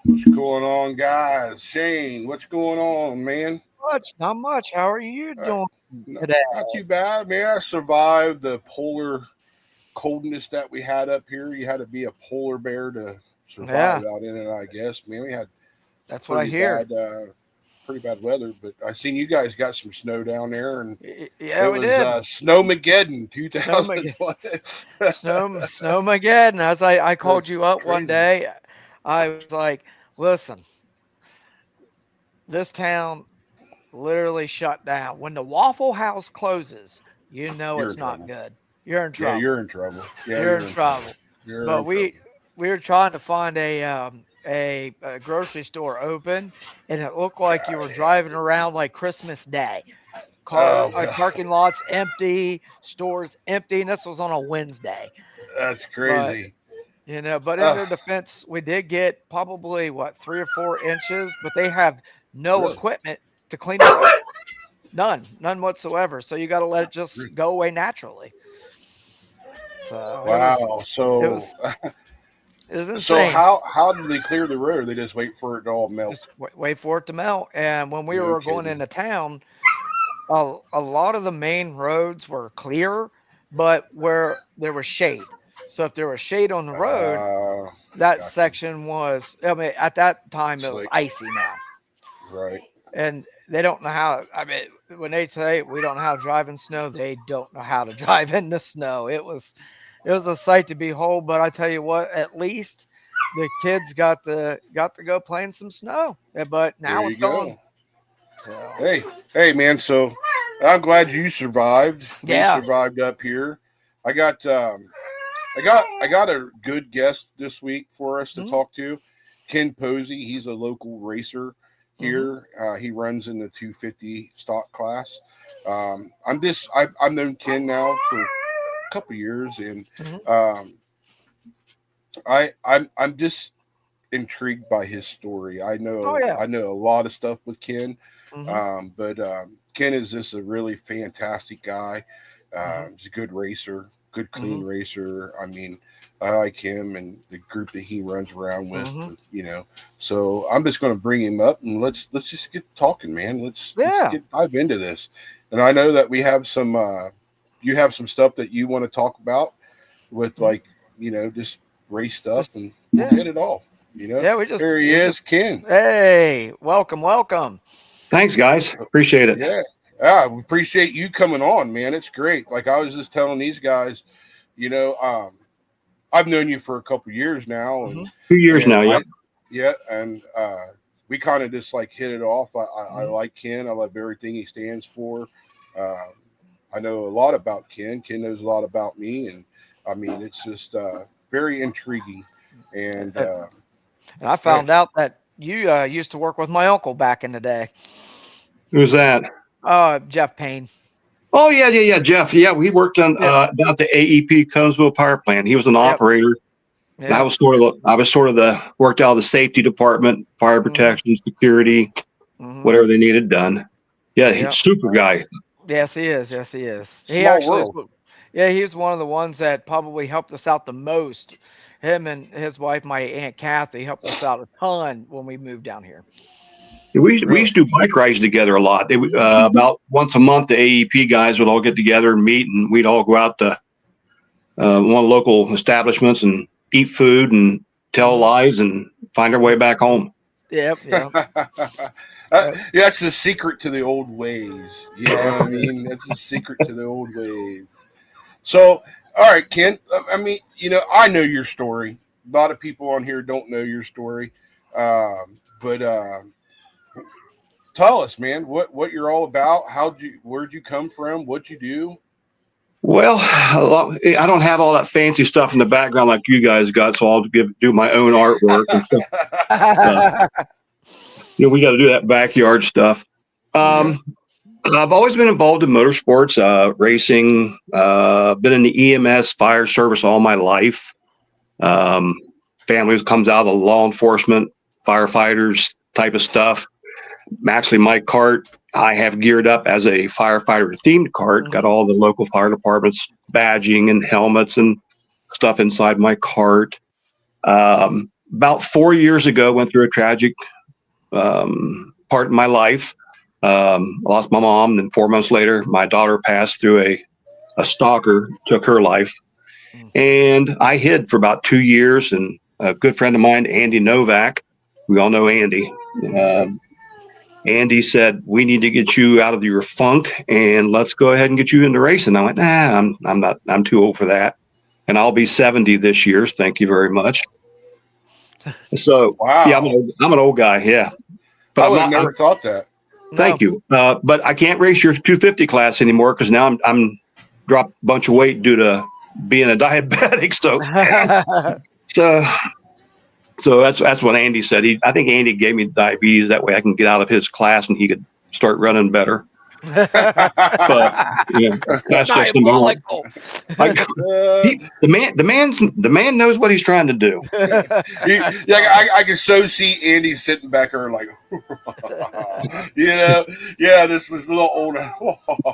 What's going on, guys? Shane, what's going on, man? Much, not much. How are you Uh, doing not, today? not too bad, man. I survived the polar coldness that we had up here. You had to be a polar bear to survive Yeah, out in it, I guess. Man, we had that's what I pretty hear. bad, uh, pretty bad weather. But I seen you guys got some snow down there, and Yeah, it we was did. Snowmageddon Snowmageddon, 2020. Snowmageddon. As I called That's you up one crazy. day, I was like, "Listen, this town literally shut down. When the Waffle House closes, you know You're in it's not trouble. good. You're in Yeah, trouble. you're in trouble. Yeah, You're you're in in trouble. trouble." You're But in trouble. we were trying to find a grocery store open, and it looked like you were driving around like Christmas Day. Oh god, Parking lots empty, stores empty, and this was on a Wednesday. that's But crazy. but in Uh, their defense, we did get probably what 3 or 4 inches, but they have no really? equipment to clean it up. None whatsoever. So you got to let it just go away naturally. So Wow. it So was it was so insane. how did they clear the road? They just wait for it to all melt. Just wait for it to melt. And when we No were going kidding. into town, a lot of the main roads were clear, but where there was shade. So if there was shade on the road, Uh, that gotcha. section was, I mean, at that time it was Slick. icy now. Right. And they don't know how, I mean, when they say we don't know how to drive in snow, they don't know how to drive in the snow. It was a sight to behold, but I tell you what, at least the kids got to go play in some snow. But There now you it's gone. go. So Hey, hey, man. So I'm glad you survived. We yeah. survived up here. I got I got a good guest this week for us to Mm-hmm. talk to. Ken Posey. He's a local racer Mm-hmm. here. He runs in the 250 stock class. I've known Ken now for a couple years, and Mm-hmm. um, I'm just intrigued by his story. Oh yeah. I know a lot of stuff with Ken, Mm-hmm. but Ken is just a really fantastic guy. Mm-hmm. He's a good racer, good Mm-hmm. clean racer. I mean, I like him and the group that he runs around with. Mm-hmm. You know, so I'm just going to bring him up and let's just get talking, man. Let's Yeah. get dive into this. And I know that we have some. You have some stuff that you want to talk about with Mm-hmm. like just race stuff, Just and we'll yeah. get it all. Yeah, Here he we is, just Ken. hey, welcome, welcome. Thanks, guys. Appreciate it. Yeah. We appreciate you coming on, man. It's great. Like I was just telling these guys, you know, um, I've known you for a couple years now, Mm-hmm. and 2 years and now. Yep. I, yeah, and we kind of just like hit it off. I Mm-hmm. like Ken. I love everything he stands for. Um, I know a lot about Ken. Ken knows a lot about me, and I mean, it's just very intriguing. And And I yeah, found out that you used to work with my uncle back in the day. Who's that? Jeff Payne. Oh yeah, yeah, yeah. Jeff. Yeah, we worked on Yep. down at the AEP Conesville Power Plant. He was an Yep. operator, and Yep. I was sort of the worked out of the safety department, fire Mm-hmm. protection, security, Mm-hmm. whatever they needed done. Yeah, he's Yep. super guy. Yes, he is. Yes, he is. He small actually is. world. Yeah, he's one of the ones that probably helped us out the most. Him and his wife, my aunt Kathy, helped us out a ton when we moved down here. We Really. used to do bike rides together a lot. Mm-hmm. About once a month, the AEP guys would all get together and meet, and we'd all go out to one of the local establishments and eat food and tell Mm-hmm. lies and find our way back home. Yep. Yep. Yep. Yeah, that's the secret to the old ways. You know what I mean? That's the secret to the old ways. So, all right, Ken. I mean, I know your story. A lot of people on here don't know your story, but tell us, man, what you're all about. Where'd you come from? What'd you do? Well, I don't have all that fancy stuff in the background like you guys got, so I'll do my own artwork and stuff. Uh, we got to do that backyard stuff. Yeah. Um, I've always been involved in motorsports, racing. Been in the EMS fire service all my life. Um, family comes out of law enforcement, firefighters type of stuff. Actually, my cart I have geared up as a firefighter themed cart. Got Mm-hmm. all the local fire departments badging and helmets and stuff inside my cart. Um, about 4 years ago, went through a tragic part in my life. Lost my mom, and then 4 months later, my daughter passed through a stalker, took her life. And I hid for about 2 years, and a good friend of mine, Andy Novak, we all know Andy. Andy said, "We need to get you out of your funk, and let's go ahead and get you into racing." I went, "Nah, I'm not. I'm too old for that." And I'll be 70 this year. Thank you very much. So, Wow. yeah, I'm an old guy. Yeah, but I would have never thought that. Thank you. But I can't race your 250 class anymore because now I'm dropped a bunch of weight due to being a diabetic. So that's what Andy said. I think Andy gave me diabetes that way I can get out of his class and he could start running better. But yeah, that's just diabolical. The man knows what he's trying to do. I can so see Andy sitting back there like, this little old.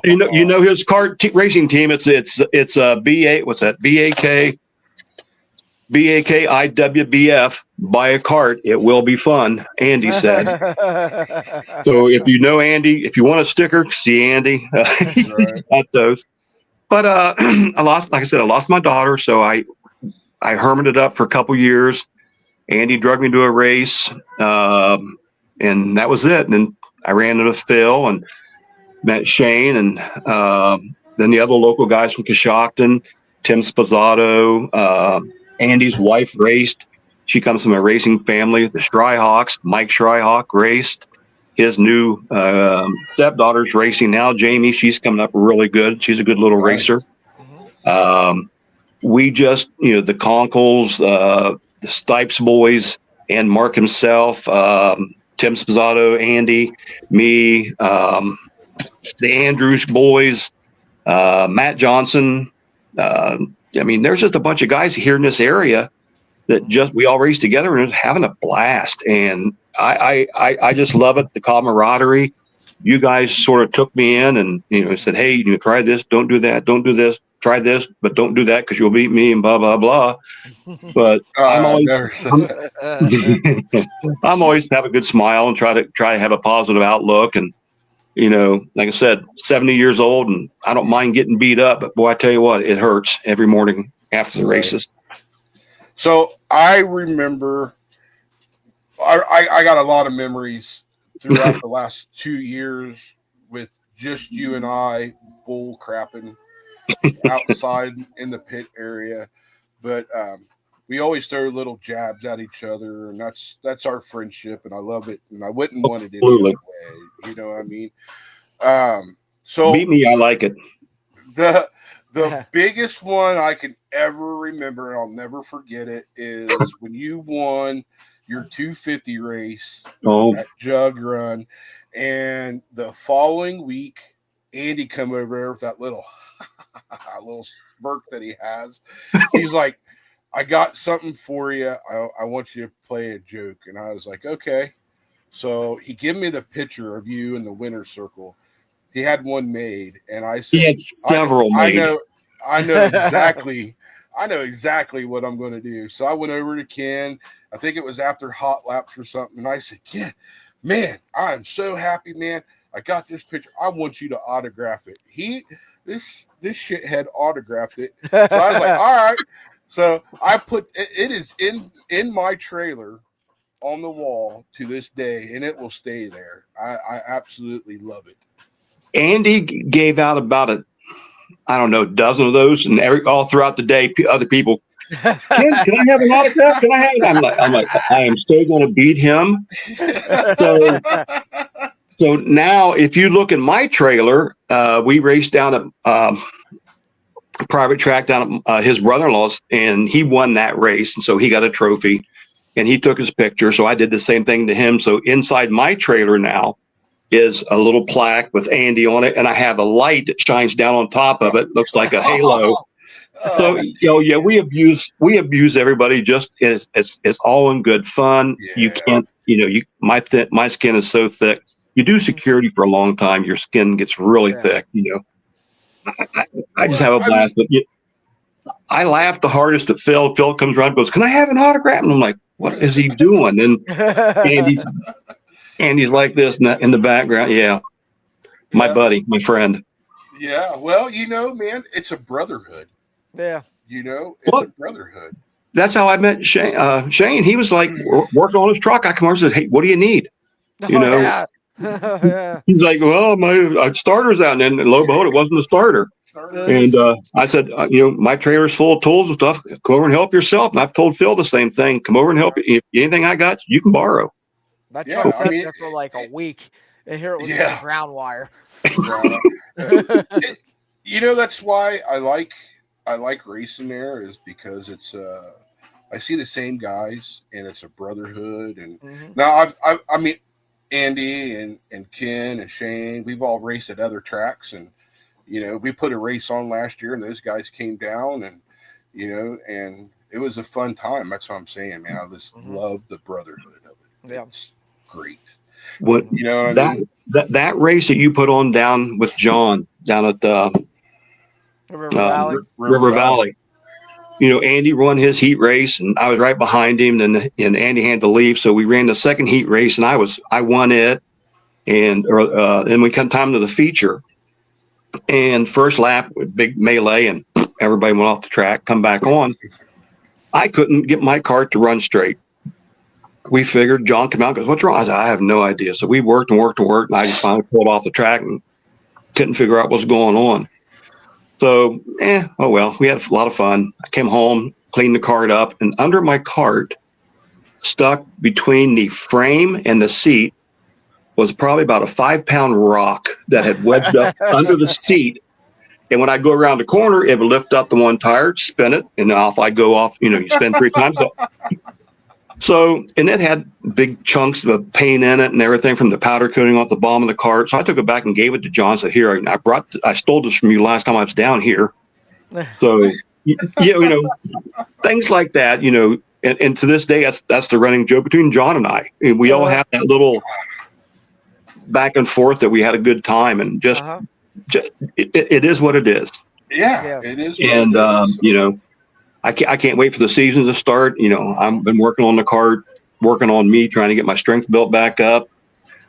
you know his kart racing team. It's BA. What's that? BAKIWBF. Buy a cart. It will be fun, Andy said. So if you know Andy, if you want a sticker, see Andy. At those. But I lost my daughter, so I hermited up for a couple years. Andy drugged me to a race, and that was it. And then I ran into Phil and met Shane, and then the other local guys from Coshocton, Tim Spazzato, Andy's wife raced. She comes from a racing family. The Stryhawks, Mike Stryhawk raced. His new stepdaughter's racing now. Jamie, she's coming up really good. She's a good little racer. We just, the Conkles, the Stipes boys, and Mark himself, Tim Spazzato, Andy, me, the Andrews boys, Matt Johnson. There's just a bunch of guys here in this area that we all race together and just having a blast. And I just love it. The camaraderie. You guys sort of took me in and, said, "Hey, try this, don't do that, don't do this, try this, but don't do that because you'll beat me," and blah, blah, blah. But I'm always have a good smile and try to have a positive outlook. And, like I said, 70 years old, and I don't mind getting beat up, but boy, I tell you what, it hurts every morning after the races. So I remember, I got a lot of memories throughout the last 2 years with just you and I bull crapping outside in the pit area. But we always throw little jabs at each other, and that's our friendship, and I love it, and I wouldn't want it any other way. You know what I mean? So beat me, I like it. The biggest one I can ever remember, and I'll never forget it, is when you won your 250 race at Jug Run, and the following week, Andy come over there with that little smirk that he has. He's like, "I got something for you. I want you to play a joke." And I was like, "Okay." So he gave me the picture of you in the winner's circle. He had one made, and I said, "He had several made." I know exactly. I know exactly what I'm going to do. So I went over to Ken. I think it was after hot laps or something, and I said, "Ken, man, I am so happy, man. I got this picture. I want you to autograph it." This shithead autographed it. So I was like, "All right." So I put it is in my trailer on the wall to this day, and it will stay there. I absolutely love it. Andy gave out about a dozen of those, and all throughout the day, other people, can I have an autograph? Can I have it? I'm like, I am so going to beat him. So now, if you look at my trailer, we raced down at a private track down at his brother-in-law's, and he won that race, and so he got a trophy, and he took his picture. So I did the same thing to him. So inside my trailer now is a little plaque with Andy on it, and I have a light that shines down on top of it. Looks like a halo. So yeah, we abuse everybody. Just it's all in good fun. Yeah. You can't, my skin is so thick. You do security for a long time, your skin gets really thick. I just have a blast. But I laugh the hardest at Phil. Phil comes around and goes, "Can I have an autograph?" And I'm like, what is he doing? And Andy, Andy's like this in the background. Yeah, my buddy, my friend. Yeah. Well, man, it's a brotherhood. Yeah. It's a brotherhood. That's how I met Shane. Shane, he was like working on his truck. I come over and said, "Hey, what do you need?" Yeah. Yeah. He's like, "Well, my starter's out," and then lo and behold, it wasn't a starter. And I said, my trailer's full of tools and stuff. Come over and help yourself. And I've told Phil the same thing. Come over and help. If anything I got, you can borrow. That truck sat there for like a week, and here it was just ground wire. That's why I like racing there, is because it's I see the same guys, and it's a brotherhood. And now I mean, Andy and Ken and Shane, we've all raced at other tracks, and we put a race on last year, and those guys came down, and and it was a fun time. That's what I'm saying, man. I just love the brotherhood of it. Yeah. It's great. What that race that you put on down with John down at River Valley. Andy won his heat race, and I was right behind him. And Andy had to leave, so we ran the second heat race, and I won it. And then we come time to the feature, and first lap, big melee, and everybody went off the track. Come back on. I couldn't get my cart to run straight. We figured John came out and goes, "What's wrong?" I said, "I have no idea." So we worked, and I just finally pulled off the track and couldn't figure out what's going on. So, oh well, we had a lot of fun. I came home, cleaned the cart up, and under my cart, stuck between the frame and the seat, was probably about a 5-pound rock that had wedged up under the seat. And when I go around the corner, it would lift up the one tire, spin it, and then off I go off. You spin 3 times. So, and it had big chunks of paint in it and everything from the powder coating off the bottom of the cart. So I took it back and gave it to John. I said, "Here, I stole this from you last time I was down here." So, things like that, and to this day, that's the running joke between John and I. And we all have that little back and forth that we had a good time, and just it is what it is. Yeah, it is. And, I can't wait for the season to start. I've been working on the cart, working on me, trying to get my strength built back up.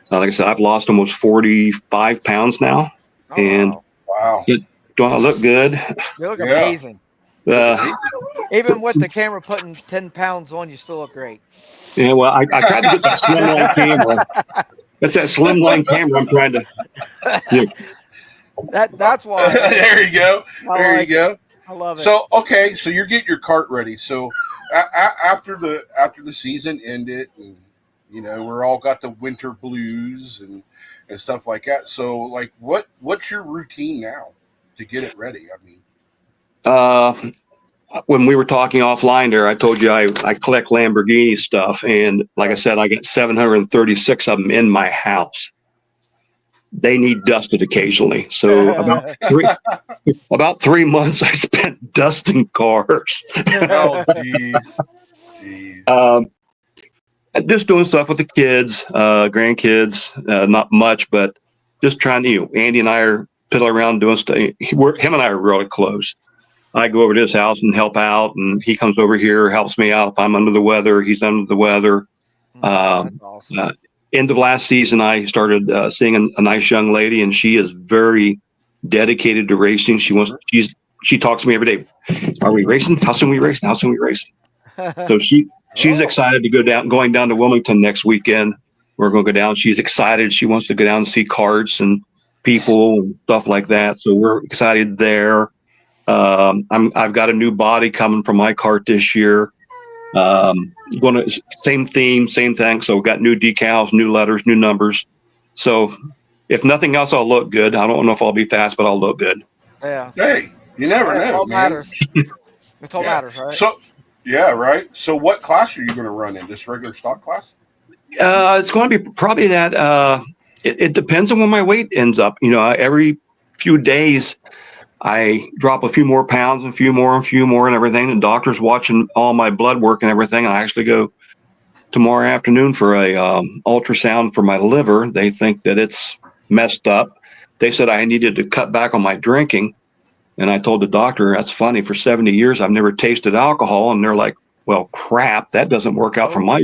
Like I said, I've lost almost 45 pounds now. And wow. Don't I look good? You look amazing. Even with the camera putting 10 pounds on, you still look great. Yeah, well, I tried to get that slimline camera. That's that slimline camera I'm trying to. That's why. There you go. There you go. I love it. So okay, so you're getting your cart ready. So after the season ended, and we're all got the winter blues and stuff like that. So like, what's your routine now to get it ready? I mean, when we were talking offline there, I told you I collect Lamborghini stuff, and like I said, I got 736 of them in my house. They need dusted occasionally. So about 3 months I spent dusting cars. Oh, jeez. Just doing stuff with the kids, grandkids, not much, but just trying to, Andy and I are piddling around doing stuff. Him and I are really close. I go over to his house and help out, and he comes over here, helps me out. If I'm under the weather, he's under the weather. Awesome. End of last season, I started seeing a nice young lady, and she is very dedicated to racing. She talks to me every day. "Are we racing? How soon we racing? How soon we racing?" So she's excited to going down to Wilmington next weekend. We're going to go down. She's excited. She wants to go down and see karts and people and stuff like that. So we're excited there. I've got a new body coming from my kart this year. Same theme, same thing. So we've got new decals, new letters, new numbers. So if nothing else, I'll look good. I don't know if I'll be fast, but I'll look good. Yeah. Hey, you never know, it all man. Matters. It all matters, right? So, yeah, right. So what class are you going to run in? Just regular stock class? It's going to be probably that. It depends on when my weight ends up. Every few days, I drop a few more pounds and a few more and everything. The doctor's watching all my blood work and everything. I actually go tomorrow afternoon for a ultrasound for my liver. They think that it's messed up. They said I needed to cut back on my drinking. And I told the doctor, "That's funny. For 70 years, I've never tasted alcohol." And they're like, well, crap, that doesn't work out for my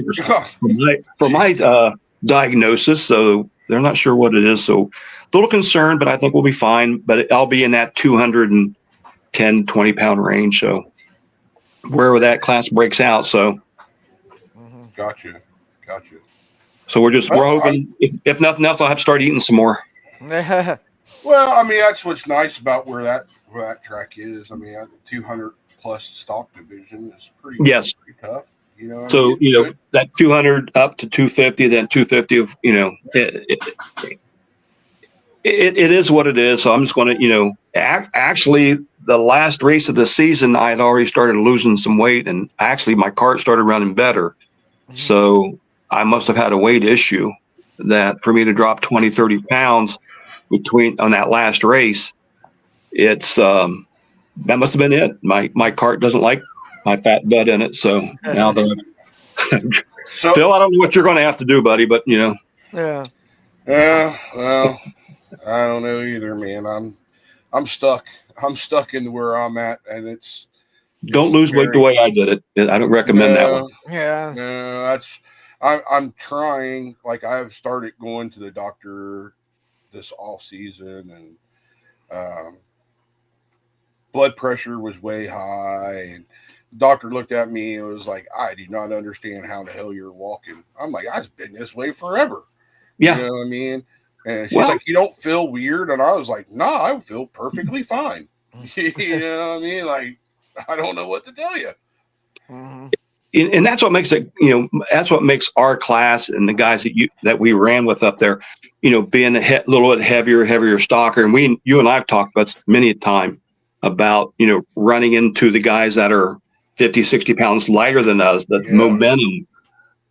diagnosis. So they're not sure what it is. So a little concerned, but I think we'll be fine. But I'll be in that 210, 20-pound range. So wherever that class breaks out. So Gotcha. so we're hoping, if nothing else, I'll have to start eating some more. Well, I mean, that's what's nice about where that track is. I mean, the 200 plus stock division is pretty tough. You know, so that 200 up to 250, then 250 of it is what it is. So I'm just going to actually the last race of the season I had already started losing some weight, and actually my cart started running better. So I must have had a weight issue that for me to drop 20, 30 pounds on that last race, it's that must have been it. My cart doesn't like my fat butt in it. So now that Phil, I don't know what you're going to have to do, buddy, but Yeah. Well, I don't know either, man. I'm stuck. I'm stuck in where I'm at, and don't lose weight the way I did it. I don't recommend that one. Yeah. No, I'm trying. Like, I've started going to the doctor this off season, and blood pressure was way high, and the doctor looked at me and was like, I do not understand how the hell you're walking. I'm like, I've been this way forever. Yeah. You know what I mean? And she's like, you don't feel weird? And I was like, nah, I feel perfectly fine. You know what I mean? Like, I don't know what to tell you. And that's what makes it, that's what makes our class and the guys that we ran with up there, being a little bit heavier stalker. And you and I have talked about many a time about, running into the guys that are 50, 60 pounds lighter than us, the momentum.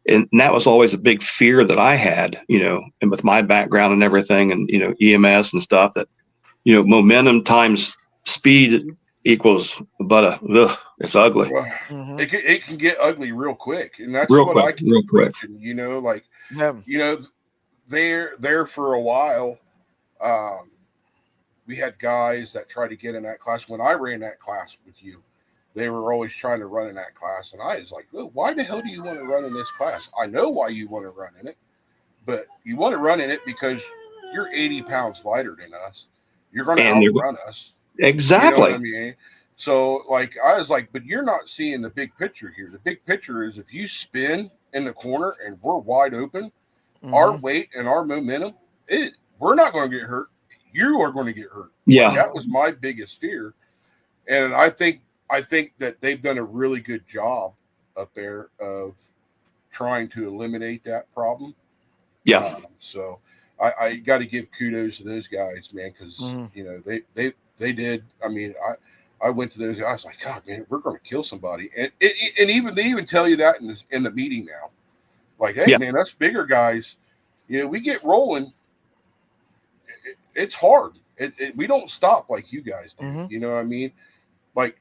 And that was always a big fear that I had, and with my background and everything, and, EMS and stuff, that, momentum times speed equals it's ugly. Well, it can get ugly real quick, and that's what I keep preaching. There for a while, we had guys that tried to get in that class. When I ran that class with you, they were always trying to run in that class, and I was like, well, why the hell do you want to run in this class? I know why you want to run in it, but you want to run in it because you're 80 pounds lighter than us. You're going to outrun us. Exactly. You know what I mean? So, like, I was like, but you're not seeing the big picture here. The big picture is if you spin in the corner and we're wide open, our weight and our momentum, we're not going to get hurt. You are going to get hurt. Yeah. Like, that was my biggest fear. And I think that they've done a really good job up there of trying to eliminate that problem. Yeah. So I got to give kudos to those guys, man, because they did. I mean, I went to those guys like, God, man, we're going to kill somebody, and even they even tell you that in the meeting now, like, hey, man, us bigger guys, we get rolling. It's hard. We don't stop like you guys do. You know what I mean? Like,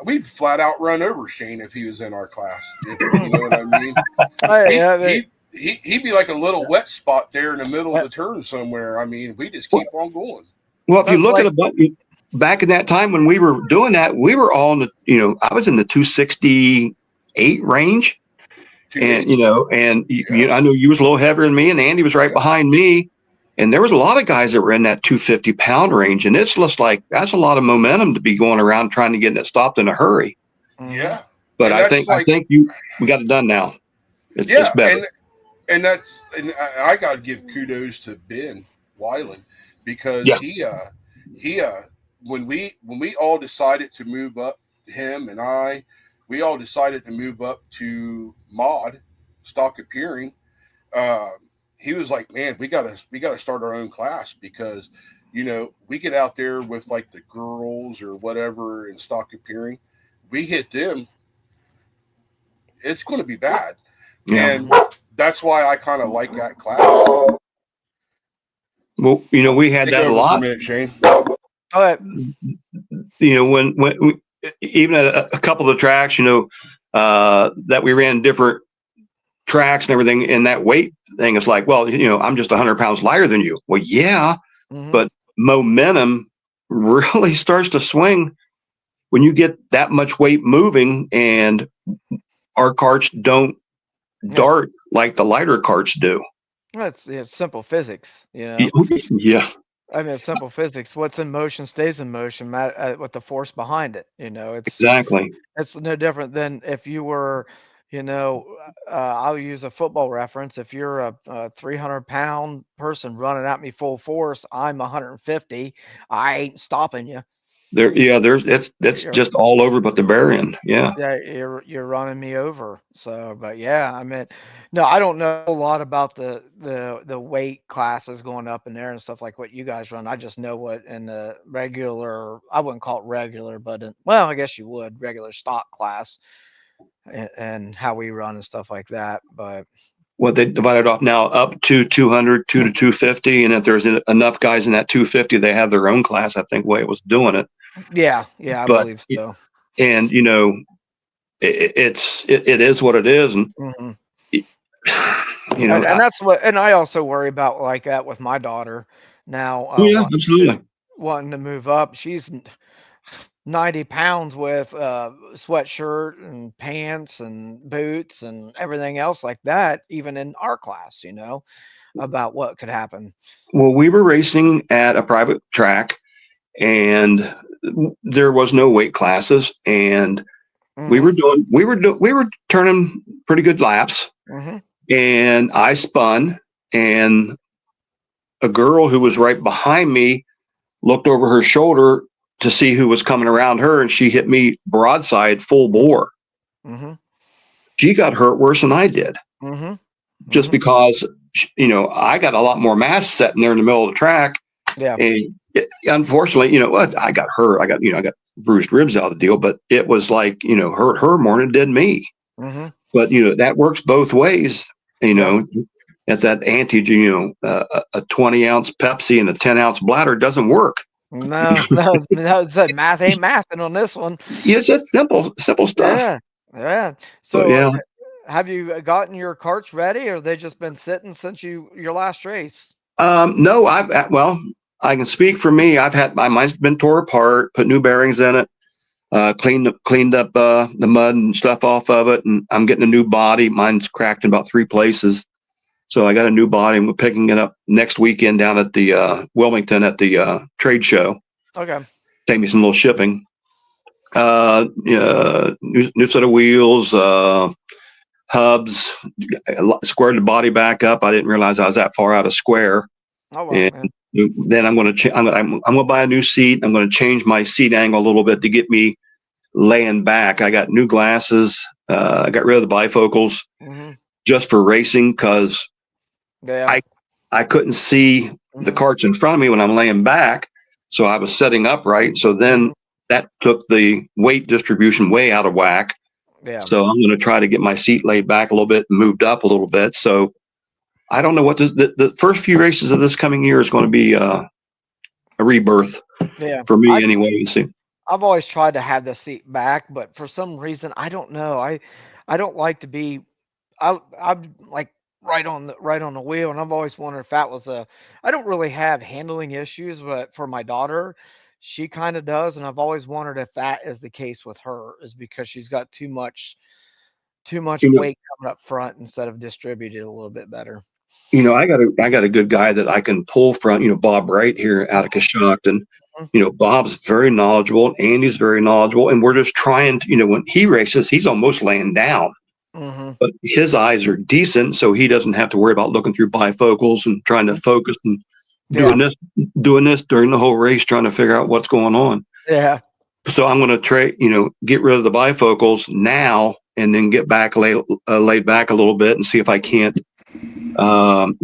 we'd flat out run over Shane if he was in our class. You know what I mean? He'd be like a little wet spot there in the middle of the turn somewhere. I mean, we just keep on going. Well, if you look at back in that time when we were doing that, we were all in the, I was in the 268 range. And, I know you was a little heavier than me, and Andy was right behind me. And there was a lot of guys that were in that 250-pound range. And it's just like, that's a lot of momentum to be going around trying to get it stopped in a hurry. Yeah. But I think we got it done now. It's better. And I got to give kudos to Ben Weiland, because he when we all decided to move up, him and we all decided to move up to mod stock appearing. He was like, man, we gotta start our own class, because we get out there with like the girls or whatever in stock appearing, we hit them, it's going to be bad. And that's why I kind of like that class. Well, we had that a lot. For a minute, Shane. All right. When we, even at a couple of the tracks, that we ran different tracks and everything, and that weight thing is like, well, I'm just 100 pounds lighter than you. Well, yeah, but momentum really starts to swing when you get that much weight moving, and our carts don't dart like the lighter carts do. Well, it's simple physics, you know. Yeah, I mean, it's simple physics. What's in motion stays in motion, with the force behind it. You know, exactly. it's no different than if you were, I'll use a football reference. If you're a 300-pound person running at me full force, I'm 150. I ain't stopping you. There's that's You're, just all over but the bare end. Yeah. yeah, you're running me over. So, but yeah, I mean, no, I don't know a lot about the weight classes going up in there and stuff like what you guys run. I just know what in the regular, I wouldn't call it regular, but well, I guess you would, regular stock class, and how we run and stuff like that. But What they divided off now up to 200, 2 to 250, and if there's enough guys in that 250, they have their own class. I think way it was doing it. yeah, I But believe so. and it is what it is, and Mhm. And that's what, and I also worry about like that with my daughter now, yeah, absolutely. wanting to move up. She's 90 pounds with sweatshirt and pants and boots and everything else like that, even in our class, about what could happen. Well, we were racing at a private track, and there was no weight classes, and we were turning pretty good laps, and I spun, and a girl who was right behind me looked over her shoulder to see who was coming around her, and she hit me broadside full bore. She got hurt worse than I did, just because I got a lot more mass sitting there in the middle of the track. Yeah. And unfortunately, what I got hurt. I got bruised ribs out of the deal, but it was like hurt her more than it did me. But that works both ways. It's that anti. A 20-ounce Pepsi and a 10-ounce bladder doesn't work. No, math ain't mathing on this one. Yeah, it's just simple stuff. Yeah. So, have you gotten your carts ready, or they just been sitting since your last race? No, I can speak for me. I've had mine's been tore apart, put new bearings in it, cleaned up the mud and stuff off of it, and I'm getting a new body. Mine's cracked in about 3 places, so I got a new body, and we're picking it up next weekend down at the Wilmington at the trade show. Okay. Take me some little shipping. New set of wheels, hubs, squared the body back up. I didn't realize I was that far out of square. Oh, wow, man. Then I'm going to buy a new seat. I'm going to change my seat angle a little bit to get me laying back. I got new glasses. I got rid of the bifocals just for racing, because I couldn't see the carts in front of me when I'm laying back. So I was setting upright. So then that took the weight distribution way out of whack. Yeah. So I'm going to try to get my seat laid back a little bit and moved up a little bit. So I don't know what the first few races of this coming year is going to be a rebirth for me anyway. You see, I've always tried to have the seat back, but for some reason, I don't know. I don't like to be. I'm like right on the wheel, and I've always wondered if that was I don't really have handling issues, but for my daughter, she kind of does, and I've always wondered if that is the case with her, is because she's got too much weight coming up front instead of distributed a little bit better. I got a good guy that I can pull from, Bob Wright here out of Coshocton. Bob's very knowledgeable, and Andy's very knowledgeable, and we're just trying to, when he races, he's almost laying down. But his eyes are decent, so he doesn't have to worry about looking through bifocals and trying to focus and doing this during the whole race, trying to figure out what's going on. Yeah. So I'm going to get rid of the bifocals now, and then get back laid back a little bit and see if I can't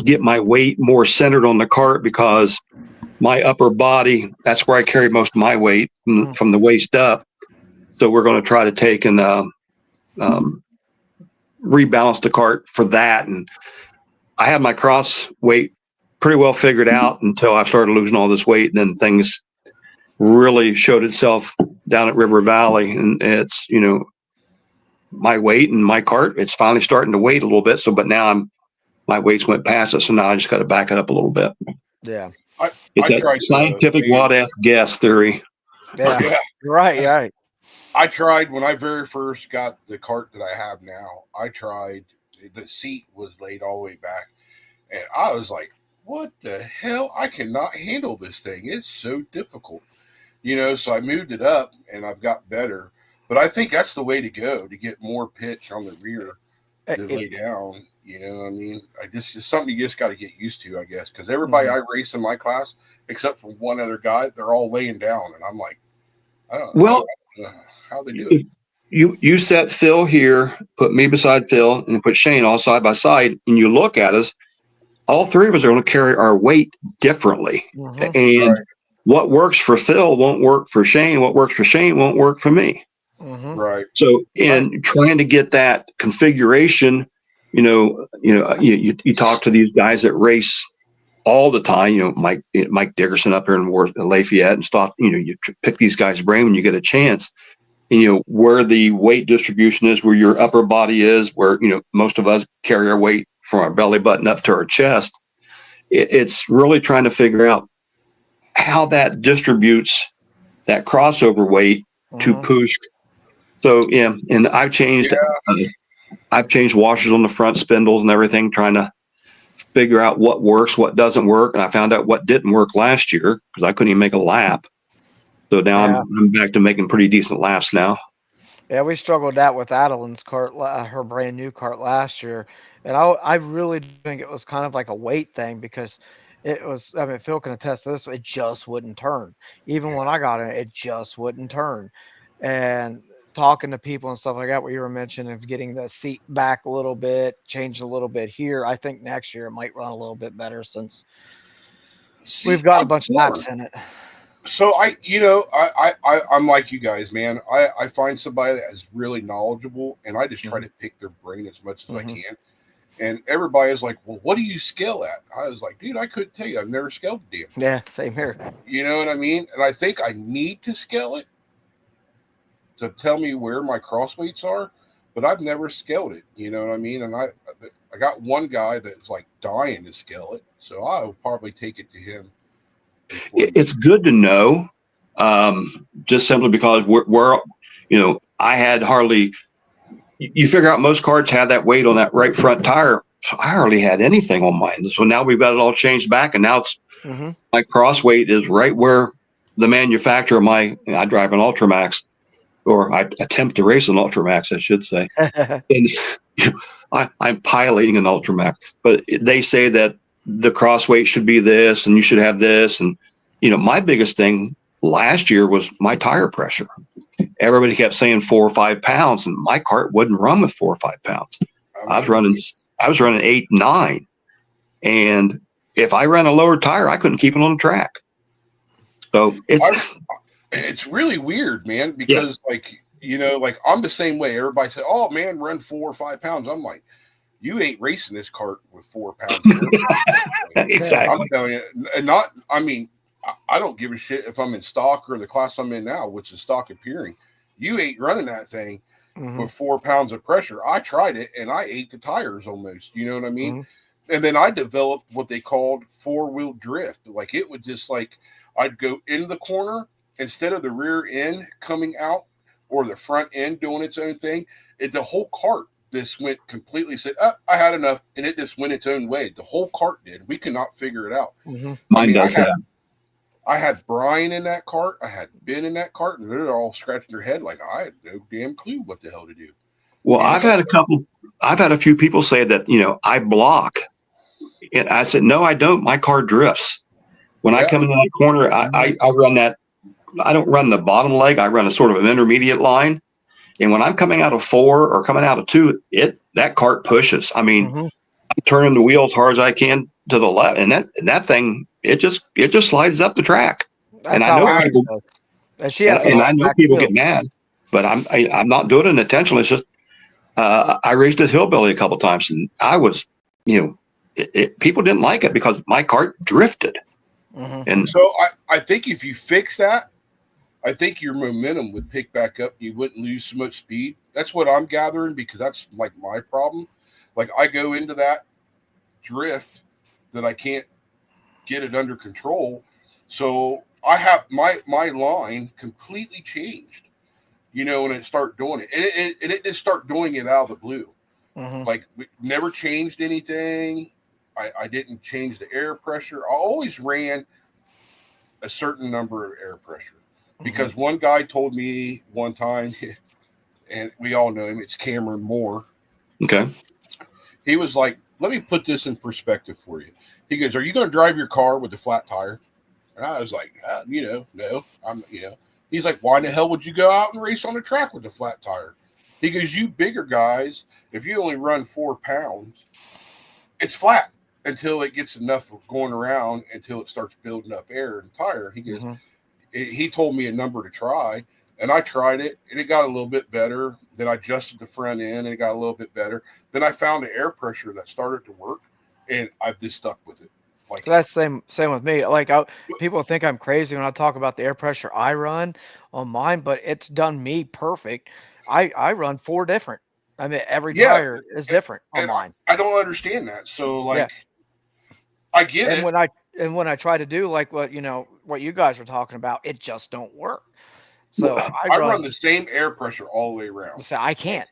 get my weight more centered on the cart, because my upper body, that's where I carry most of my weight from the waist up. So we're going to try to take and rebalance the cart for that. And I had my cross weight pretty well figured out until I started losing all this weight, and then things really showed itself down at River Valley. And it's, my weight and my cart, it's finally starting to weight a little bit. So, but now my weights went past it, so now I just got to back it up a little bit. Yeah. It's a scientific what if guess theory. Yeah. Right. I tried when I very first got the cart that I have now. I tried the seat was laid all the way back, and I was like, "What the hell? I cannot handle this thing. It's so difficult." So I moved it up, and I've got better. But I think that's the way to go to get more pitch on the rear to It, lay down. What I mean? It's something you just got to get used to, I guess, because everybody I race in my class, except for one other guy, they're all laying down, and I'm like, I Well, don't know how they do it. you set Phil here, put me beside Phil, and put Shane all side by side, and you look at us. All three of us are going to carry our weight differently, Mhm. and Right. what works for Phil won't work for Shane. What works for Shane won't work for me. Mhm. Right. So, Right. in trying to get that configuration, you talk to these guys that race all the time. Mike Dickerson up here in Lafayette and stuff. You pick these guys' brain when you get a chance. And, where the weight distribution is, where your upper body is, where most of us carry our weight from our belly button up to our chest. It's really trying to figure out how that distributes that crossover weight to Mhm. push. So yeah, and Yeah. I've changed washers on the front spindles and everything, trying to figure out what works, what doesn't work. And I found out what didn't work last year because I couldn't even make a lap. So now Yeah. I'm back to making pretty decent laps now. Yeah, we struggled that with Adeline's cart, her brand new cart last year, and I really do think it was kind of like a weight thing because it was. I mean, Phil can attest to this. It just wouldn't turn. Even when Yeah. I got in, it just wouldn't turn. And talking to people and stuff like that, what you were mentioning of getting the seat back a little bit, changed a little bit here. I think next year it might run a little bit better since we've See, got a I'm bunch of torn. laps in it. So I'm like you guys, man. I find somebody that is really knowledgeable, and I just try Hmm. to pick their brain as much as I Hmm. can. And everybody is like, "Well, what do you scale at?" I was like, "Dude, I couldn't tell you. I've never scaled the damn thing." Yeah, same here. You know what I mean? And I think I need to scale it to tell me where my cross weights are, but I've never scaled it. You know what I mean? And I got one guy that's like dying to scale it, so I'll probably take it to him before It's me. good to know, just simply because I had hardly. You figure out most carts have that weight on that right front tire. So I hardly had anything on mine. So now we've got it all changed back, and now it's Hmm. my cross weight is right where the manufacturer of I drive an Ultramax, or I attempt to race an Ultramax, I should say. And I'm piloting an Ultramax, but they say that the cross weight should be this, and you should have this. And my biggest thing last year was my tire pressure. Everybody kept saying 4 or 5 pounds, and my cart wouldn't run with 4 or 5 pounds. I I was mean, running, I was running 8, 9, and if I ran a lower tire, I couldn't keep it on the track. So I it's really weird, man, yeah, because like I'm the same way. Everybody said, "Oh man, run 4 or 5 pounds." I'm like, you ain't racing this cart with 4 pounds of air pressure. Like, Yeah. I'm exactly. telling you, and not. I mean, I don't give a shit if I'm in stock or the class I'm in now, which is stock appearing. You ain't running that thing Hmm. with 4 pounds of pressure. I tried it and I ate the tires almost. You know what I mean? Hmm. And then I developed what they called four-wheel drift. Like it would just like I'd go into the corner instead of the rear end coming out or the front end doing its own thing. The whole cart just went completely said, oh, I had enough, and it just went its own way. The whole cart did. We could not figure it out. Hmm. I Mine mean, does that. I had Brian in that cart, I had Ben in that cart, and they're all scratching their head like I had no damn clue what the hell to do. Well, You know? I've had a few people say that, I block. And I said, no, I don't. My car drifts. When I Yeah. come into that corner, I run that. I don't run the bottom leg. I run a sort of an intermediate line. And when I'm coming out of 4 or coming out of 2, that cart pushes. I mean, Hmm. I'm turning the wheel as hard as I can to the left, and that thing it just slides up the track. And That's I how know ours people, does. And she has a and lot I know back people too. get mad, but I'm not doing it intentionally. It's just I raced at Hillbilly a couple of times, and I was, people didn't like it because my cart drifted. Hmm. And So I think if you fix that, I think your momentum would pick back up. You wouldn't lose so much speed. That's what I'm gathering because that's like my problem. Like I go into that drift that I can't get it under control. So I have my line completely changed. and it started doing it. And it just started doing it out of the blue. Mm-hmm. Like, we never changed anything. I didn't change the air pressure. I always ran a certain number of air pressure because one guy told me one time, and we all know him, it's Cameron Moore. Okay. He was like, let me put this in perspective for you. He goes, are you going to drive your car with a flat tire? And I was like, no, He's like, why in the hell would you go out and race on the track with a flat tire? He goes, you bigger guys, if you only run 4 pounds, it's flat until it gets enough going around until it starts building up air in the tire. He goes, he told me a number to try, and I tried it, and it got a little bit better. Then I adjusted the front end, and it got a little bit better. Then I found the air pressure that started to work, and I've just stuck with it. Like, That's same with me. Like, people think I'm crazy when I talk about the air pressure I run on mine, but it's done me perfect. I run 4 different. I mean, every yeah, tire is different on and mine. I don't understand that. So, Yeah. like, I get And it. when I try to do like what you guys are talking about, it just don't work. So I I run run. the same air pressure all the way around. So I can't.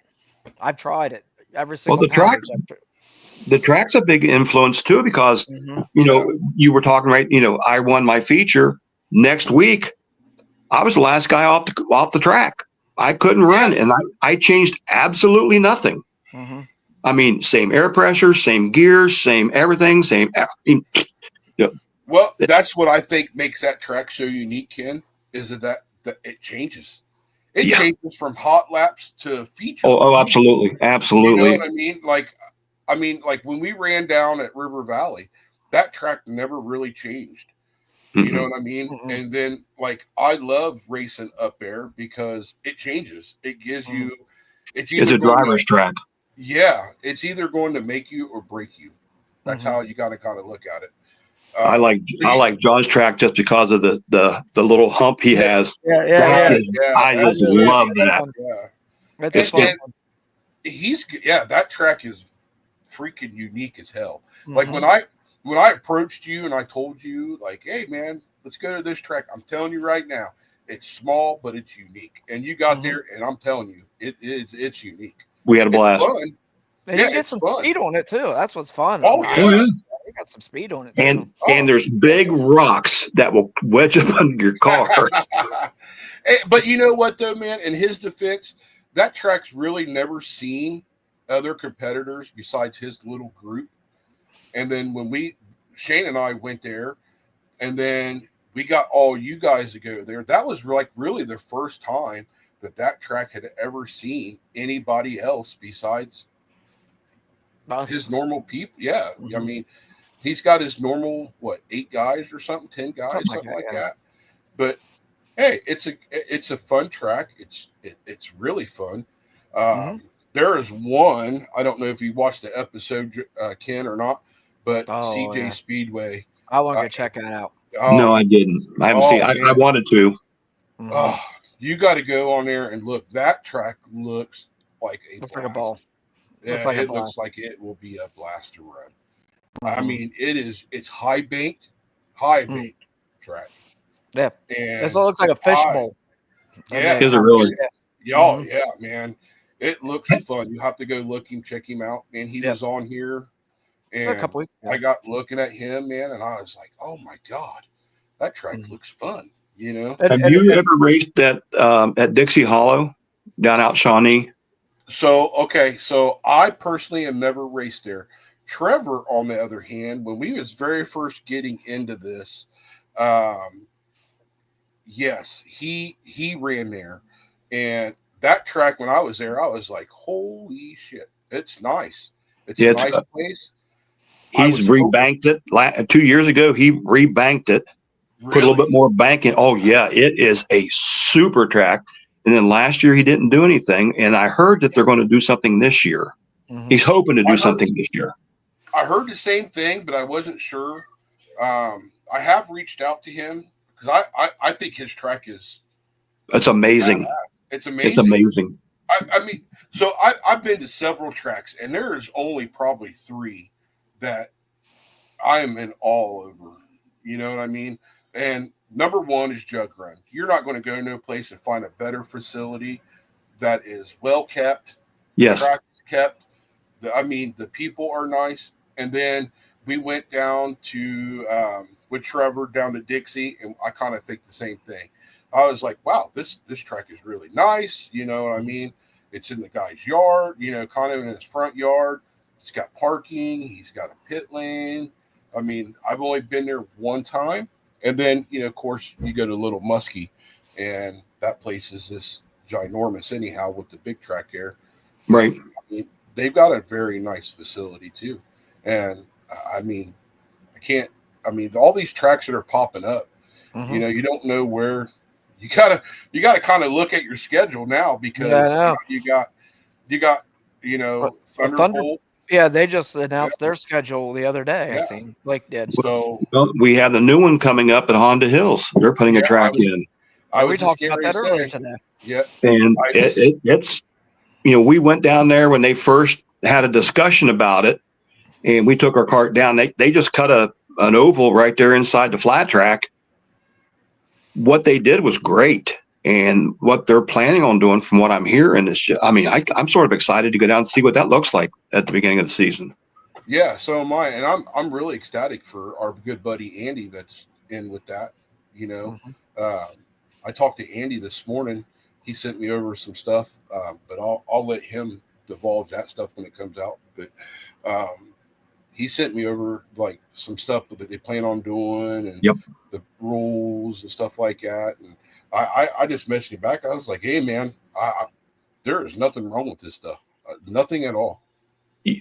I've tried it. Every Well, single poundage. the track's a big influence too, because, Mm-hmm. you were talking, right. I won my feature next week. I was the last guy off the track. I couldn't run, and I changed absolutely nothing. Mm-hmm. I mean, same air pressure, same gears, same everything, same. Well, that's what I think makes that track so unique, Ken, is that it changes. It Yeah. changes from hot laps to feature. Oh, absolutely, You know absolutely. what I mean? Like when we ran down at River Valley, that track never really changed. You know Mm-mm. what I mean? Mm-hmm. And then, like, I love racing up there because it changes. It gives you, it's It's either a going to, driver's track. it's either going to make you or break you. That's how you got to kind of look at it. I like John's track just because of the little hump he has. Yeah. I just love that. Yeah. It's a fun And that track is freaking unique as hell. one. Like when I approached you and I told you, like, hey man, let's go to this track. I'm telling you right now, it's small but it's unique. And you got there, and I'm telling you, it's unique. We had a blast. It's fun. And you get some speed on it too. That's what's fun. Oh yeah. You got some speed on it too. And there's big rocks that will wedge up under your car. But you know what though, man? In his defense, that track's really never seen other competitors besides his little group. And then when Shane and I went there, and then we got all you guys to go there, that was like really the first time that track had ever seen anybody else besides his normal people. Yeah. I mean, he's got his normal, 8 guys or something, 10 guys, something like that. But hey, it's a fun track. It's really fun. There is one, I don't know if you watched the episode, Ken, or not, but CJ Speedway. I want to go check that out. No, I didn't. I haven't seen. I wanted to. Oh, you got to go on there and look. That track looks like like a ball. Yeah, it looks like it will be a blast to run. I mean, it's high banked track. Yeah, and it looks like a fishbowl. Yeah, is it really? Yeah, yeah, man. It looks fun. You have to go check him out, man. He was on here, and a couple weeks ago. I got looking at him, man, and I was like, "Oh my god, that track looks fun." You know. Have you ever raced at Dixie Hollow down out Shawnee? So I personally have never raced there. Trevor, on the other hand, when we was very first getting into this, yes, he ran there, and that track when I was there, I was like, holy shit, it's nice. It's a nice place. He's rebanked it 2 years ago. He rebanked it, put a little bit more banking. Oh yeah, it is a super track. And then last year he didn't do anything, and I heard that they're going to do something this year. He's hoping to do something this year. I heard the same thing, but I wasn't sure. I have reached out to him because I think his track is. It's amazing. It's amazing. It's amazing. I mean, so I've been to several tracks, and there is only probably 3 that I am in awe over. You know what I mean? And number 1 is Jug Run. You're not going to go to a place and find a better facility that is well kept. Yes. Track is kept. I mean, the people are nice. And then we went down to with Trevor down to Dixie, and I kind of think the same thing. I was like, wow, this track is really nice. You know what I mean? It's in the guy's yard, you know, kind of in his front yard. He's got parking. He's got a pit lane. I mean, I've only been there one time. And then, you know, of course, you go to Little Muskie, and that place is just ginormous anyhow with the big track there. Right. I mean, they've got a very nice facility too. And I mean, all these tracks that are popping up, you know, you don't know where you gotta kind of look at your schedule now because you got Thunderbolt. Yeah, they just announced their schedule the other day. Yeah. I seen Blake did. So we have the new one coming up at Honda Hills. They're putting a track in. We talked about that earlier today. Yeah, and it's you know, we went down there when they first had a discussion about it, and we took our cart down. They just cut an oval right there inside the flat track. What they did was great, and what they're planning on doing, from what I'm hearing, is just, I mean, I'm sort of excited to go down and see what that looks like at the beginning of the season. Yeah, so am I, and I'm really ecstatic for our good buddy Andy that's in with that. You know, I talked to Andy this morning. He sent me over some stuff, but I'll let him divulge that stuff when it comes out. But he sent me over like some stuff that they plan on doing and the rules and stuff like that. And I just messaged him back. I was like, hey man, there is nothing wrong with this stuff. Nothing at all.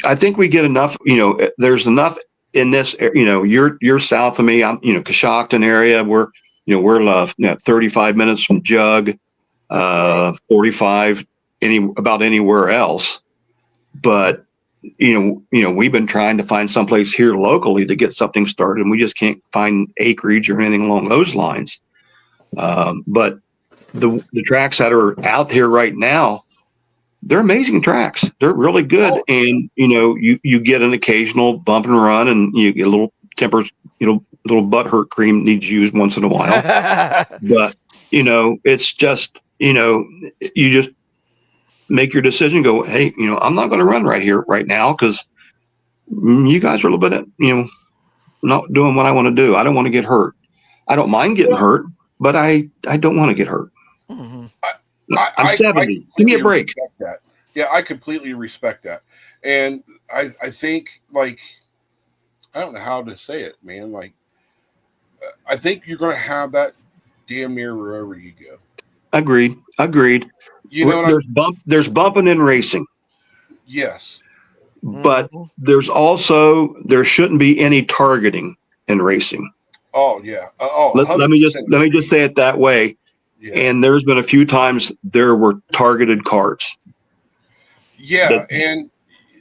I think we get enough, you know, there's enough in this, you know, you're south of me. I'm, you know, Coshocton area. We're 35 minutes from Jug, 45 about anywhere else. But you know, we've been trying to find someplace here locally to get something started, and we just can't find acreage or anything along those lines. But the tracks that are out here right now, they're amazing tracks. They're really good. And, you know, you get an occasional bump and run, and you get a little tempers, you know, little butt hurt cream needs used once in a while. But, you know, it's just, you know, you just make your decision, go, hey, you know, I'm not going to run right here, right now, because you guys are a little bit, you know, not doing what I want to do. I don't want to get hurt. I don't mind getting hurt, but I don't want to get hurt. Mm-hmm. I'm 70. Give me a break. That. Yeah, I completely respect that. And I think, like, I don't know how to say it, man. Like, I think you're going to have that damn near wherever you go. Agreed. You know, there's bumping in racing. Yes. But there shouldn't be any targeting in racing. Oh yeah. Let me just say it that way. Yeah. And there's been a few times there were targeted carts. Yeah, and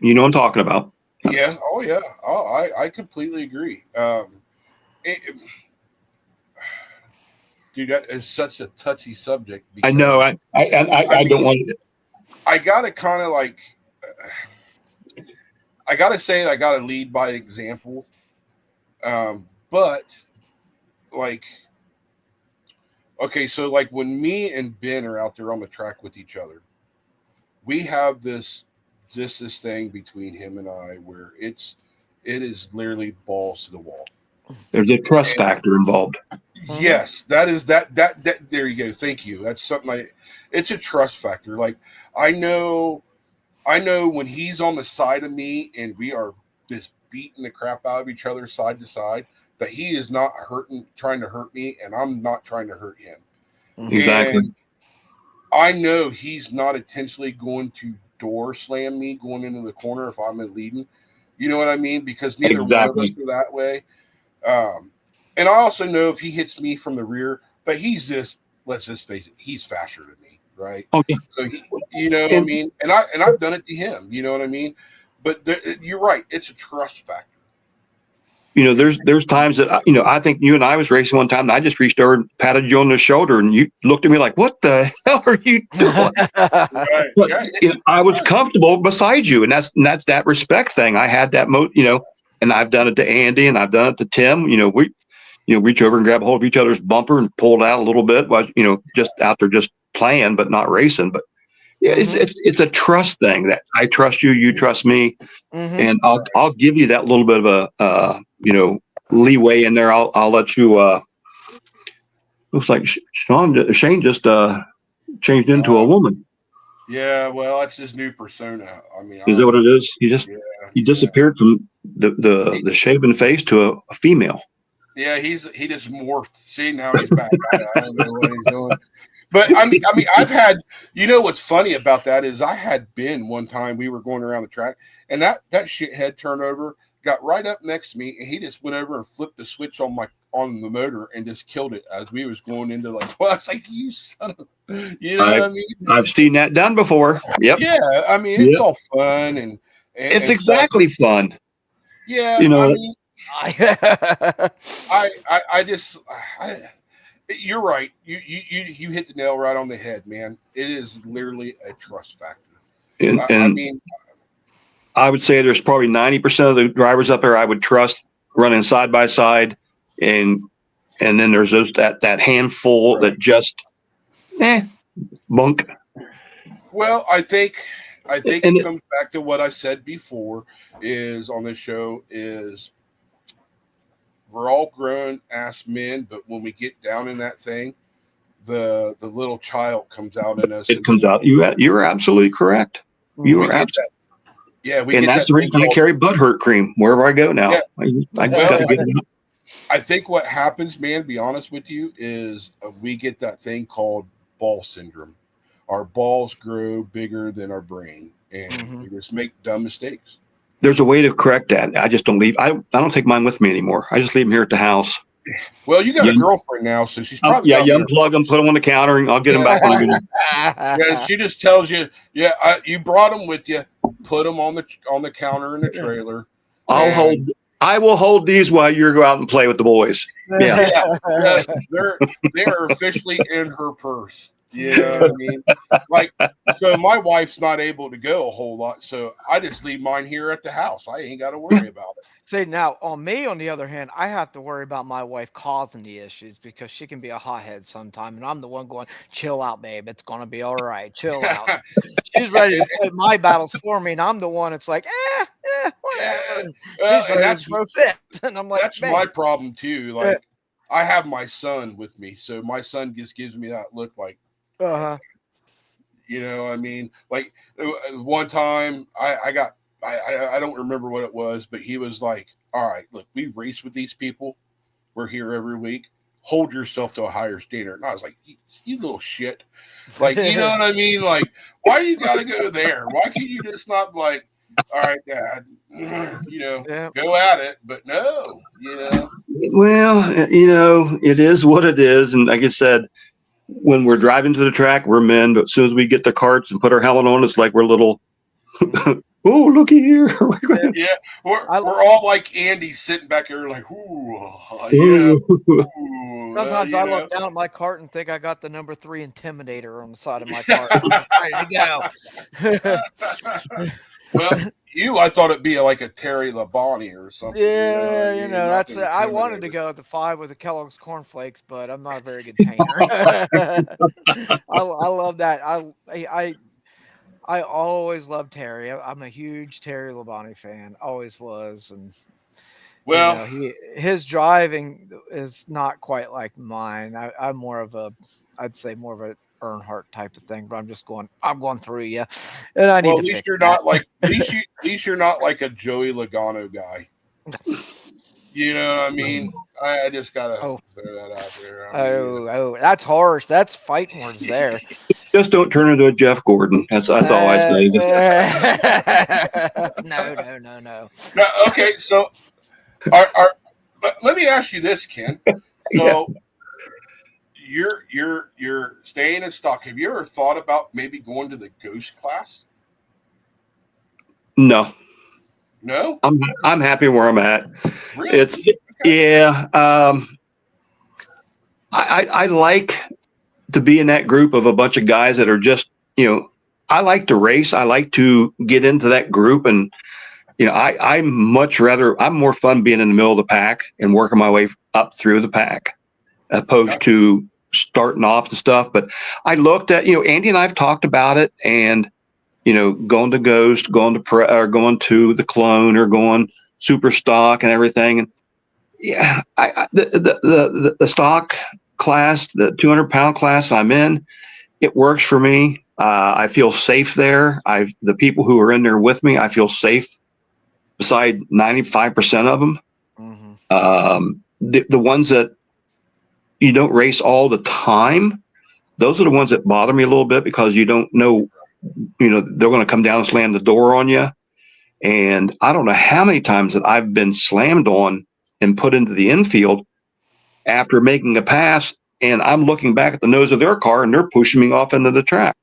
you know what I'm talking about. Yeah. Oh yeah. Oh, I completely agree. Dude, that is such a touchy subject. I know. I don't want to. I gotta kind of like. I gotta say, I gotta lead by example. But like, okay, so like when me and Ben are out there on the track with each other, we have this thing between him and I where it is literally balls to the wall. There's a trust factor involved. Yes, that is that there you go. Thank you. That's something it's a trust factor. Like I know when he's on the side of me and we are just beating the crap out of each other side to side, that he is not trying to hurt me, and I'm not trying to hurt him. Exactly. And I know he's not intentionally going to door slam me going into the corner if I'm leading. You know what I mean? Because neither one of us are that way. And I also know if he hits me from the rear, but he's just, let's just face it, he's faster than me, right? Okay. So he, you know what I mean? And I've done it to him, you know what I mean? But you're right, it's a trust factor. You know, there's times that, you know, I think you and I was racing one time, and I just reached over and patted you on the shoulder, and you looked at me like, what the hell are you doing? Right. But, you know, I was comfortable beside you, and that's that respect thing. I had that, you know, and I've done it to Andy, and I've done it to Tim. You know, we reach over and grab a hold of each other's bumper and pull it out a little bit, while, you know, just out there just playing, but not racing. But it's a trust thing that I trust you, you trust me, and I'll give you that little bit of a leeway in there. I'll let you. Looks like Shane just changed into a woman. Yeah, well, that's his new persona. I mean, Is that what it is? He yeah. disappeared from the shaven face to a female. Yeah, he just morphed. See, now he's back. I don't know what he's doing. But I mean, I've had. You know what's funny about that is I had Ben one time. We were going around the track, and that shithead turned over, got right up next to me, and he just went over and flipped the switch on the motor and just killed it as we was going into like. Well, I was like, you son of, you know what I mean? I've seen that done before. Yep. Yeah, I mean it's all fun and it's and exactly stuff. Fun. Yeah, you know. I mean, you're right. You hit the nail right on the head, man. It is literally a trust factor. And I mean, I would say there's probably 90% of the drivers up there I would trust running side by side, and then there's that handful that just bunk. Well, I think And it comes back to what I said before is on this show is we're all grown ass men, but when we get down in that thing, the little child comes out in us. It comes out. You're absolutely correct. You are absolutely. Yeah, and that's the reason I carry butt hurt cream wherever I go now. Yeah. I just got to get it out. I think what happens, man, to be honest with you, is we get that thing called ball syndrome. Our balls grow bigger than our brain, and we just make dumb mistakes. There's a way to correct that. I just don't leave. I don't take mine with me anymore. I just leave them here at the house. Well, you got a girlfriend now, so she's probably you unplug them, put them on the counter, and I'll get them back when I get them. Yeah, she just tells you, you brought them with you. Put them on the counter in the trailer. I will hold these while you go out and play with the boys. Yeah. They're officially in her purse. You know what I mean? Like, so my wife's not able to go a whole lot, so I just leave mine here at the house. I ain't got to worry about it. See, now on me, on the other hand, I have to worry about my wife causing the issues because she can be a hothead sometime, and I'm the one going, "Chill out, babe. It's gonna be all right. Chill out." She's ready to fight my battles for me, and I'm the one that's like, whatever. And she's ready to throw fits, and I'm like, that's my problem too. Like, I have my son with me, so my son just gives me that look like. You know, I mean, like one time I don't remember what it was, but he was like, all right, look, we race with these people. We're here every week. Hold yourself to a higher standard. And I was like, you little shit. Like, you know what I mean? Like, why you got to go there? Why can't you just not like, all right, Dad, go at it. But no, Well, it is what it is. And like I said, when we're driving to the track, we're men. But as soon as we get the carts and put our helmet on, it's like we're little. Oh, looky here! Yeah, we're all like Andy sitting back there, like, ooh, yeah. Sometimes I look down at my cart and think I got the number 3 Intimidator on the side of my cart. I'm just ready to go. Well, I thought it'd be like a Terry Labonte or something. Yeah, that's it. I wanted to go at the 5 with the Kellogg's cornflakes, but I'm not a very good painter. I love that. I always loved Terry. I'm a huge Terry Labonte fan. Always was, and his driving is not quite like mine. I'm more of I'd say more of a Earnhardt type of thing, but I'm going through you, and I need. Well, at least you're not like at least you're not like a Joey Logano guy. You know what I mean? I just gotta throw that out there. That's harsh. That's fighting words there. Just don't turn into a Jeff Gordon. That's all I say. No. Okay, so let me ask you this, Ken. So you're staying in stock. Have you ever thought about maybe going to the ghost class? No. No? I'm happy where I'm at. Really? I like to be in that group of a bunch of guys that are just, I like to race. I like to get into that group, and I'm more fun being in the middle of the pack and working my way up through the pack, opposed to starting off and stuff. But I looked at, Andy and I have talked about it, and going to Ghost, going to the Clone, or going super stock and everything. And yeah, the stock class, the 200-pound class I'm in, it works for me. I feel safe there. The people who are in there with me, I feel safe beside 95% of them. The ones that you don't race all the time, those are the ones that bother me a little bit, because you don't know, they're going to come down and slam the door on you. And I don't know how many times that I've been slammed on and put into the infield after making a pass, and I'm looking back at the nose of their car and they're pushing me off into the track.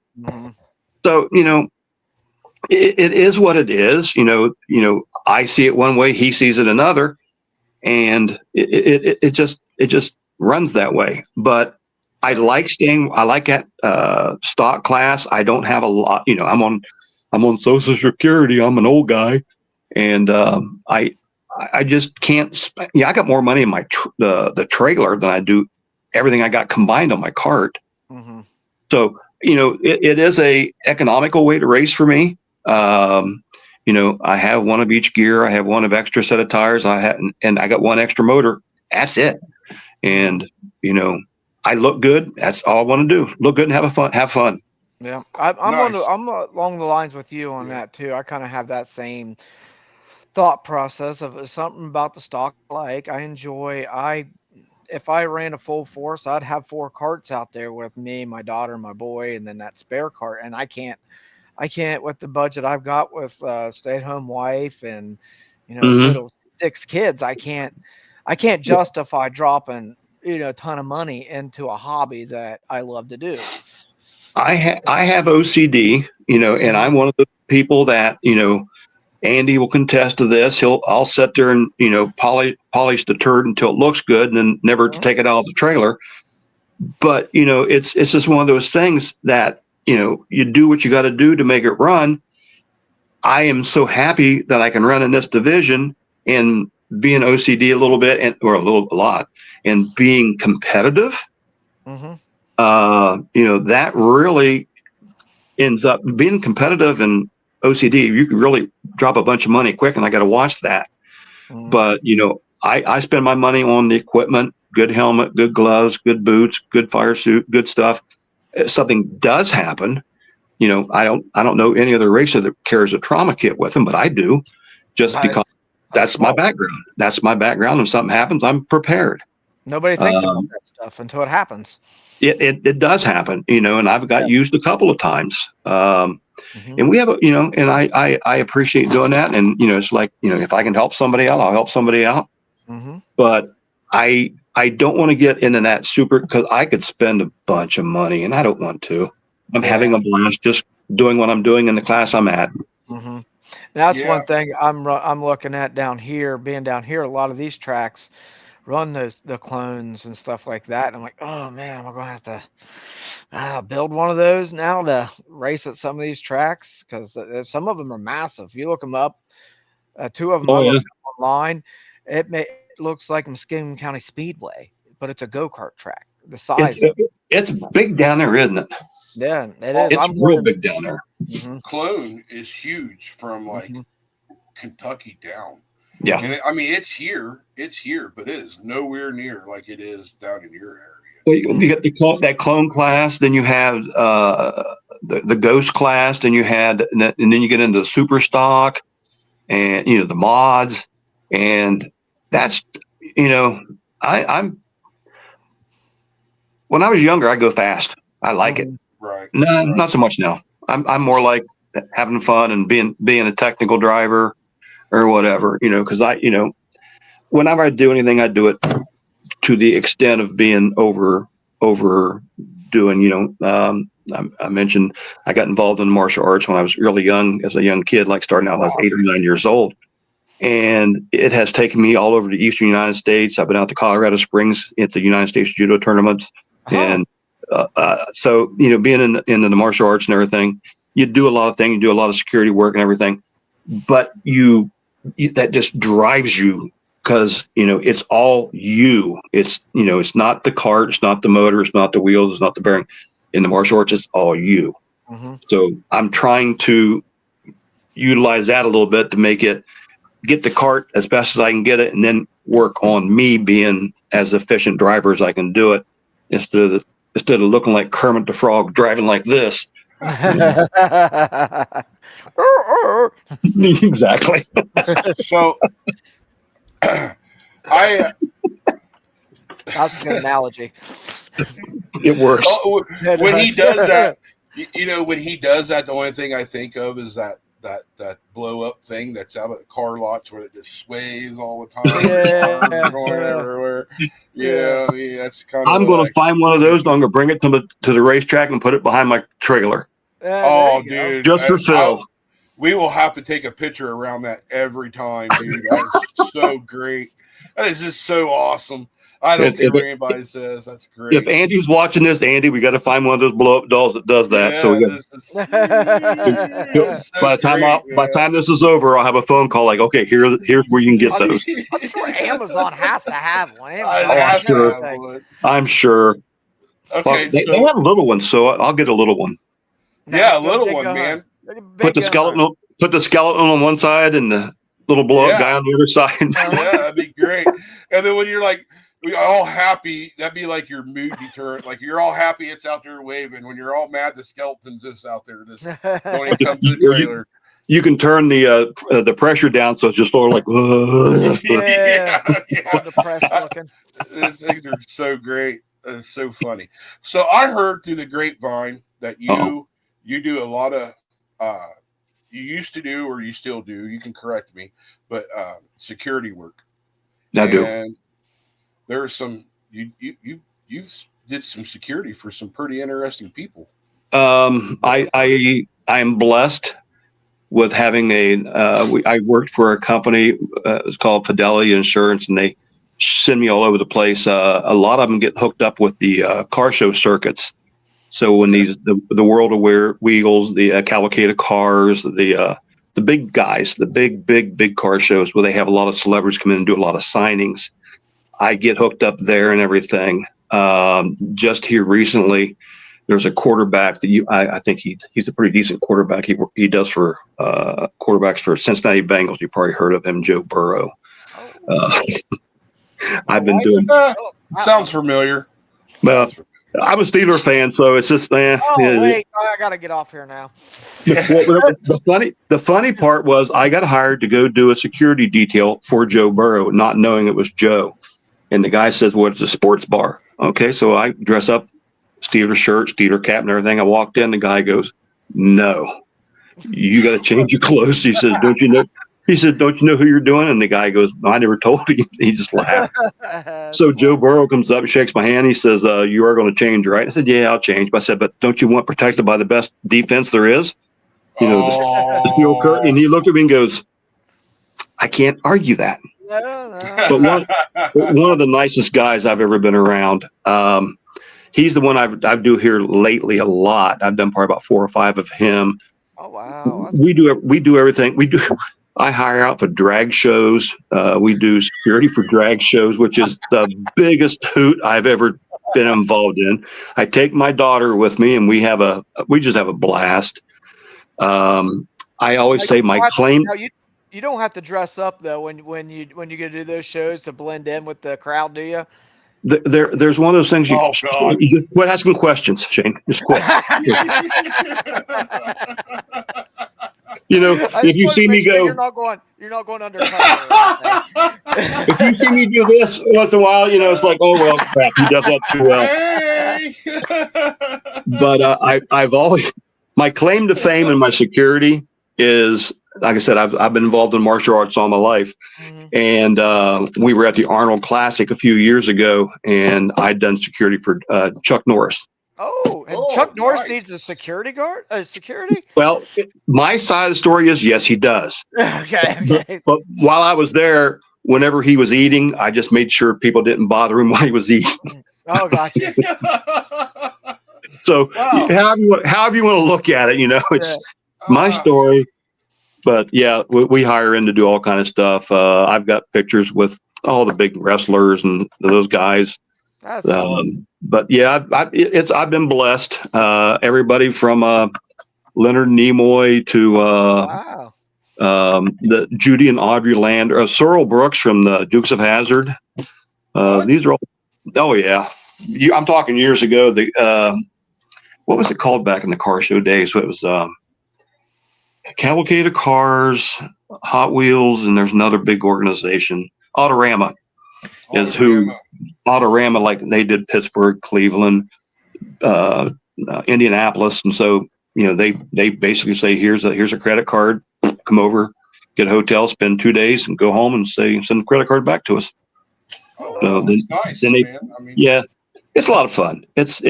So, it is what it is. I see it one way, he sees it another, and it just runs that way. But I like that stock class. I don't have a lot, I'm on Social Security. I'm an old guy, and I just can't. I got more money in my the trailer than I do everything I got combined on my cart. So it is a economical way to race for me. I have one of each gear. I have one of extra set of tires. And I got one extra motor. That's it. And I look good. That's all I want to do. Look good and have fun. Yeah, I'm Nice. I'm along the lines with you on that too. I kind of have that same thought process of something about the stock. Like I enjoy. If I ran a full force, I'd have 4 carts out there with me, my daughter, my boy, and then that spare cart. And I can't with the budget I've got with stay-at-home wife and total 6 kids. I can't justify dropping a ton of money into a hobby that I love to do. I have OCD, and I'm one of the people that, Andy will contest to this. I'll sit there and, polish the turd until it looks good, and then never to take it out of the trailer. But, it's just one of those things that, you do what you got to do to make it run. I am so happy that I can run in this division and being OCD a little bit, or a lot, and being competitive. That really ends up being competitive and OCD. You can really drop a bunch of money quick, and I got to watch that. But I spend my money on the equipment: good helmet, good gloves, good boots, good fire suit, good stuff. If something does happen, I don't know any other racer that carries a trauma kit with them, but I do, just because that's my background. That's my background. If something happens, I'm prepared. Nobody thinks about that stuff until it happens. It does happen, and I've got used a couple of times. And we have, and I appreciate doing that. And, it's like, if I can help somebody out, I'll help somebody out. But I don't want to get into that because I could spend a bunch of money, and I don't want to. I'm having a blast just doing what I'm doing in the class I'm at. That's one thing I'm looking at being down here. A lot of these tracks run the clones and stuff like that. And I'm like, oh man, I'm gonna have to build one of those now to race at some of these tracks, because some of them are massive. You look them up, 2 of them I looked up online. It looks like Muskegon County Speedway, but it's a go-kart track. The size it's big down there, isn't it? Yeah, it is. It's real big down there. Clone is huge from like Kentucky down. Yeah, and it's here, but it is nowhere near like it is down in your area. Well, you got that clone class, then you have the ghost class, then and then you get into the super stock, and the mods, and that's I'm when I was younger, I go fast. I like it. Right. No, not so much now. I'm more like having fun and being a technical driver or whatever, because whenever I do anything, I do it to the extent of being overdoing. I mentioned I got involved in martial arts when I was really young, as a young kid, like starting out when I was 8 or 9 years old. And it has taken me all over the Eastern United States. I've been out to Colorado Springs at the United States judo tournaments. And so, being in the martial arts and everything, you do a lot of things, you do a lot of security work and everything, but that just drives you because it's all you. It's it's not the cart, it's not the motor, it's not the wheels, it's not the bearing. In the martial arts, it's all you. Mm-hmm. So I'm trying to utilize that a little bit to get the cart as best as I can get it, and then work on me being as efficient driver as I can do it, instead of looking like Kermit the Frog driving like this. Exactly. So I That's a good analogy. It works. when he does that, when he does that, the only thing I think of is that blow up thing that's out of the car lots where it just sways all the time. Yeah. Going everywhere. Yeah, I mean, that's kind of. I'm going to find one of those. And I'm going to bring it to the racetrack and put it behind my trailer. Oh, dude! Just for Phil. We will have to take a picture around that every time, dude. That is so great. That is just so awesome. I don't care what anybody says. That's great. If Andy's watching this, Andy, we got to find one of those blow up dolls that does that. Yeah, so we got. By the time this is over, I'll have a phone call like, okay, here's where you can get those. I'm sure Amazon has to have one. I'm sure. Okay, they have little ones, so I'll get a little one. Yeah, a little one, man. Put the skeleton on one side and the little blow up guy on the other side. Yeah, that'd be great. And then when you're like, we all happy, that'd be like your mood deterrent. Like you're all happy, it's out there waving. When you're all mad, the skeleton's just out there, just don't even come to the trailer. You can turn the pressure down, so it's just sort of like. All depressed looking. These things are so great. It's so funny. So I heard through the grapevine that you do a lot of. You used to do, or you still do. You can correct me, but security work. I do. And there's some you did some security for some pretty interesting people. I'm blessed with having I worked for a company. It's called Fidelity Insurance, and they send me all over the place. A lot of them get hooked up with the car show circuits. So when the World of Wheels, the cavalcade cars, the big guys, the big car shows where they have a lot of celebrities come in and do a lot of signings, I get hooked up there and everything. Just here recently, there's a quarterback that I think he's a pretty decent quarterback. He does for quarterbacks for Cincinnati Bengals. You probably heard of him, Joe Burrow. I've been doing. Sounds familiar. Well, I'm a Steeler fan, so it's just wait, I gotta get off here now. The funny part was I got hired to go do a security detail for Joe Burrow, not knowing it was Joe. And the guy says, "Well, it's a sports bar." Okay, so I dress up, Steeler shirt, Steeler cap, and everything. I walked in. The guy goes, "No, you got to change your clothes." He says, "Don't you know?" He said, "Don't you know who you're doing?" And the guy goes, "I never told you." He just laughed. So Joe Burrow comes up and shakes my hand. He says, "You are going to change, right?" I said, "Yeah, I'll change." But I said, "But don't you want protected by the best defense there is?" The steel curtain. And he looked at me and goes, "I can't argue that." But one of the nicest guys I've ever been around. He's the one I do here lately a lot. I've done probably about 4 or 5 of him. Oh wow! We do everything. I hire out for drag shows. We do security for drag shows, which is the biggest hoot I've ever been involved in. I take my daughter with me, and we just have a blast. I always say my claim. You don't have to dress up though when you go to do those shows to blend in with the crowd, do you? There's one of those things. You just quit asking questions, Shane. Just quit. If you see me go, you're not going undercover. If you see me do this once in a while, it's like, oh well, crap, he does that too well. But I've always, my claim to fame in my security is, like I said, I've been involved in martial arts all my life. And we were at the Arnold Classic a few years ago, and I'd done security for Chuck Norris. Chuck Norris needs a security guard? Security? Well, my side of the story is, yes, he does. Okay. But while I was there, whenever he was eating, I just made sure people didn't bother him while he was eating. Oh, gotcha. So however you want to look at it, it's my story. But yeah, we hire in to do all kind of stuff. I've got pictures with all the big wrestlers and those guys. That's fun. But yeah, I've been blessed. Everybody from Leonard Nimoy to Wow. the Judy and Audrey Land, Sorrel Brooks from the Dukes of Hazzard. What? These are all. Oh yeah, I'm talking years ago. What was it called back in the car show days? So it was Cavalcade of Cars, Hot Wheels, and there's another big organization, Autorama. Is who Autorama, like they did Pittsburgh, Cleveland, Indianapolis, and so they basically say here's a credit card, come over, get a hotel, spend 2 days, and go home and send the credit card back to us. Oh, wow. That's nice, then man. I mean, yeah, it's a lot of fun. It's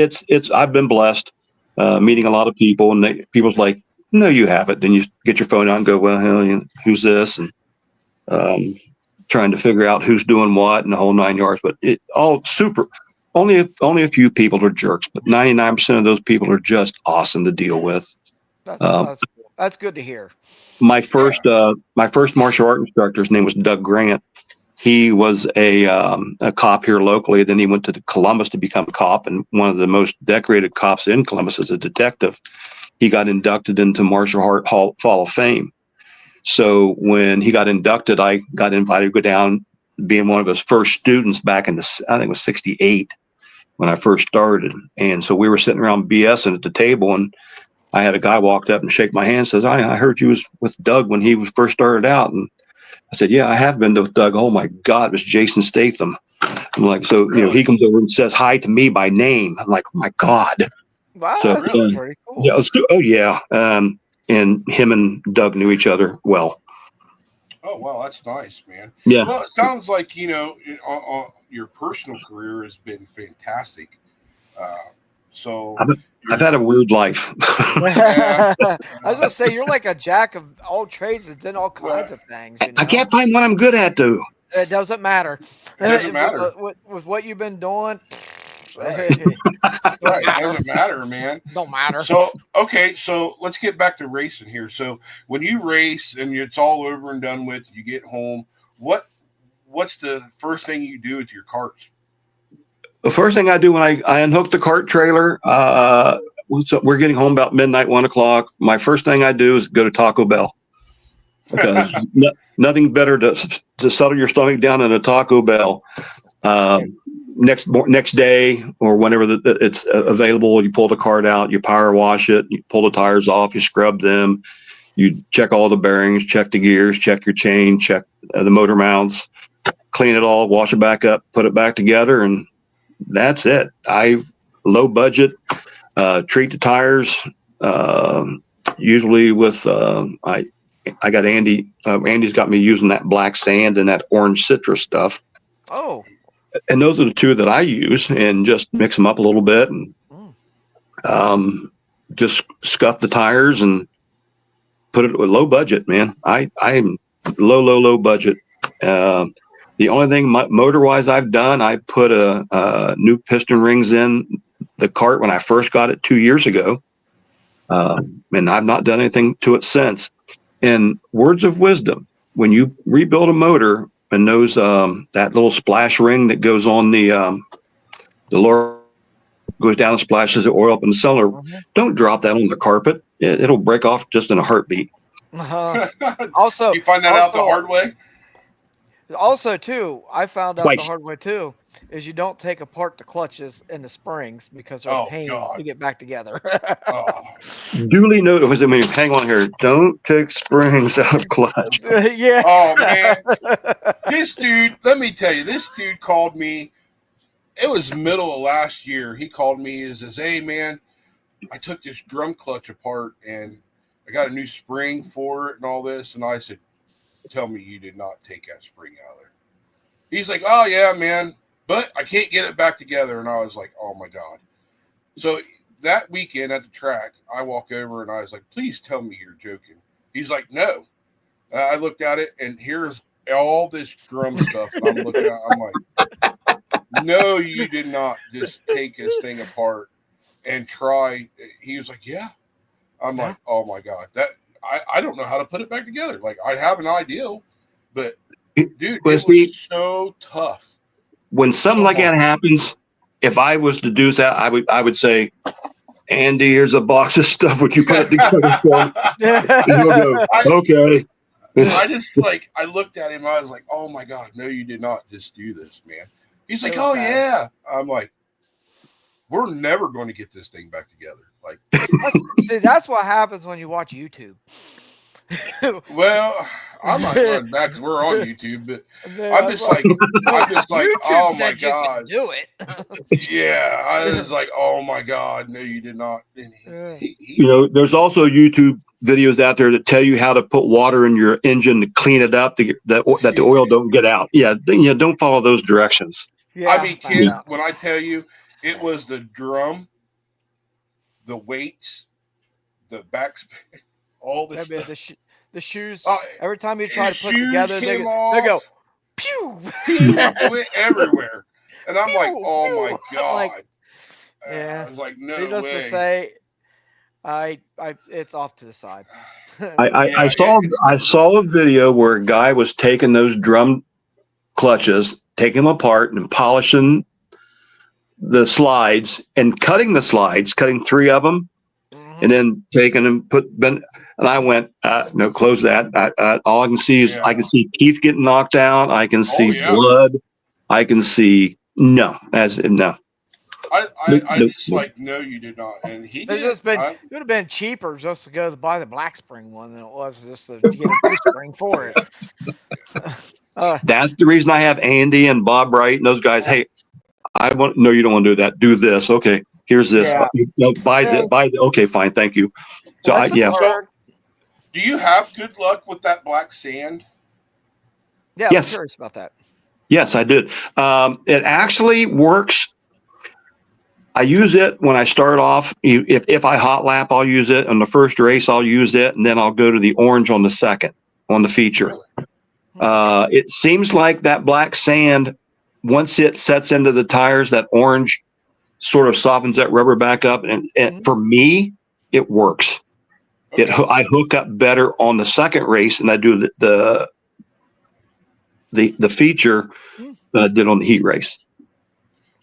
I've been blessed meeting a lot of people, and people's like, no, you haven't. Then you get your phone out and go, well, hell, who's this? And trying to figure out who's doing what and the whole 9 yards. But it all super. Only a few people are jerks, but 99% of those people are just awesome to deal with. That's good to hear. My first martial art instructor, his name was Doug Grant. He was a cop here locally. Then he went to Columbus to become a cop, and one of the most decorated cops in Columbus as a detective. He got inducted into Martial Art Hall of Fame. So when he got inducted, I got invited to go down, being one of his first students back in I think it was 68 when I first started. And so we were sitting around BSing at the table, and I had a guy walked up and shake my hand and says, I heard you was with Doug when he was first started out. And I said, yeah, I have been with Doug. Oh my God, it was Jason Statham. I'm like, so, he comes over and says hi to me by name. I'm like, oh my God. Wow, so, that's pretty cool. Yeah, oh yeah. And him and Doug knew each other well. Oh, wow, that's nice, man. Yeah. Well, it sounds like, your personal career has been fantastic. So I've had a weird life. I was gonna say you're like a jack of all trades and did all kinds of things. I can't find what I'm good at, though. It doesn't matter. It doesn't matter. With what you've been doing. Right. Right. It doesn't matter, man. Don't matter. So, okay. So let's get back to racing here. So when you race and it's all over and done with, you get home, what's the first thing you do with your carts? The first thing I do when I unhook the cart trailer, so we're getting home about midnight, 1 o'clock. My first thing I do is go to Taco Bell, because nothing better to settle your stomach down than a Taco Bell. Next day or whenever it's available, you pull the cart out, you power wash it, you pull the tires off, you scrub them, you check all the bearings, check the gears, check your chain, check the motor mounts, clean it all, wash it back up, put it back together, and that's it. I low budget, treat the tires, usually with I got Andy. Andy's got me using that black sand and that orange citrus stuff. Oh. And those are the two that I use, and just mix them up a little bit, and just scuff the tires and put it with low budget, man. I'm low budget. The only thing motor wise I've done, I put a new piston rings in the cart when I first got it 2 years ago. And I've not done anything to it since. And words of wisdom, when you rebuild a motor, and those that little splash ring that goes on the lower, goes down and splashes the oil up in the cylinder, don't drop that on the carpet. It'll break off just in a heartbeat. Also, you find that out the hard way. Also, too, I found out Twice. the hard way too, is you don't take apart the clutches and the springs because they're a pain to get back together. Duly noted. I mean, hang on here. Don't take springs out of clutch. Yeah. Oh man, this dude. Let me tell you, this dude called me. It was middle of last year. He called me and says, "Hey man, I took this drum clutch apart and I got a new spring for it and all this." And I said, "Tell me you did not take that spring out of there." He's like, "Oh yeah, man, but I can't get it back together." And I was like, "Oh my God." So that weekend at the track, I walk over and I was like, "Please tell me you're joking." He's like, "No." I looked at it and here's all this drum stuff. And I'm looking at it, I'm like, "No, you did not just take this thing apart and try." He was like, "Yeah." I'm like, "Oh my God, that I don't know how to put it back together. Like I have an idea, but Dude, Well, it see, was so tough. when something So like that hard. happens, if I was to do that, I would say, Andy, here's a box of stuff. Would you put it together for me? And he'll go, I, okay. I just like, I looked at him. I was like, oh my God, no, you did not just do this, man. He's like, It was oh bad. yeah. I'm like, we're never going to get this thing back together. Like, See, that's what happens when you watch YouTube. well, I might run back because we're on YouTube, but I'm That's just what, like, well, I'm just like, YouTube oh my said you could God. do it. Yeah. I was like, oh my God, no, you did not. And Yeah. There's also YouTube videos out there that tell you how to put water in your engine to clean it up, that the oil don't get out. Yeah, don't follow those directions. I Yeah, mean, I found kid, out. when I tell you, it was the drum, the weights, the back, all this I mean, stuff. the shoes. Uh, Every time you try his to put shoes together, came they go off. pew, Pew, it went everywhere. And I'm like, pew, oh my pew. I'm like, God. yeah. I was like, no Needless to way. say, it's off to the side. I Yeah, saw it's I saw a video where a guy was taking those drum clutches, taking them apart and polishing the slides and cutting the slides, cutting 3 of them, and Mhm. then taking them, and I went, no, close that. All I can see is I yeah. can see teeth getting knocked out. I can Oh see yeah. blood. I can see no. I The- just like, no, you did not. And he It's did. just been it would have been cheaper just to go to buy the black spring one than it was just to get a new spring for it. That's the reason I have Andy and Bob Wright and those guys. Hey, no, you don't want to do that. Do this. Okay, here's this. Yeah. Buy Yeah. the. Okay, fine, thank you. So Lesson yeah, So, learned. do you have good luck with that black sand? Yeah, I'm yes, curious about that. yes, I did. It actually works. I use it when I start off. If I hot lap, I'll use it. On the first race, I'll use it, and then I'll go to the orange on the second, on the feature. Really? It seems like that black sand, once it sets into the tires, that orange sort of softens that rubber back up. And Mhm. for me, it works. Okay. I hook up better on the second race than I do the feature Hmm. than I did on the heat race.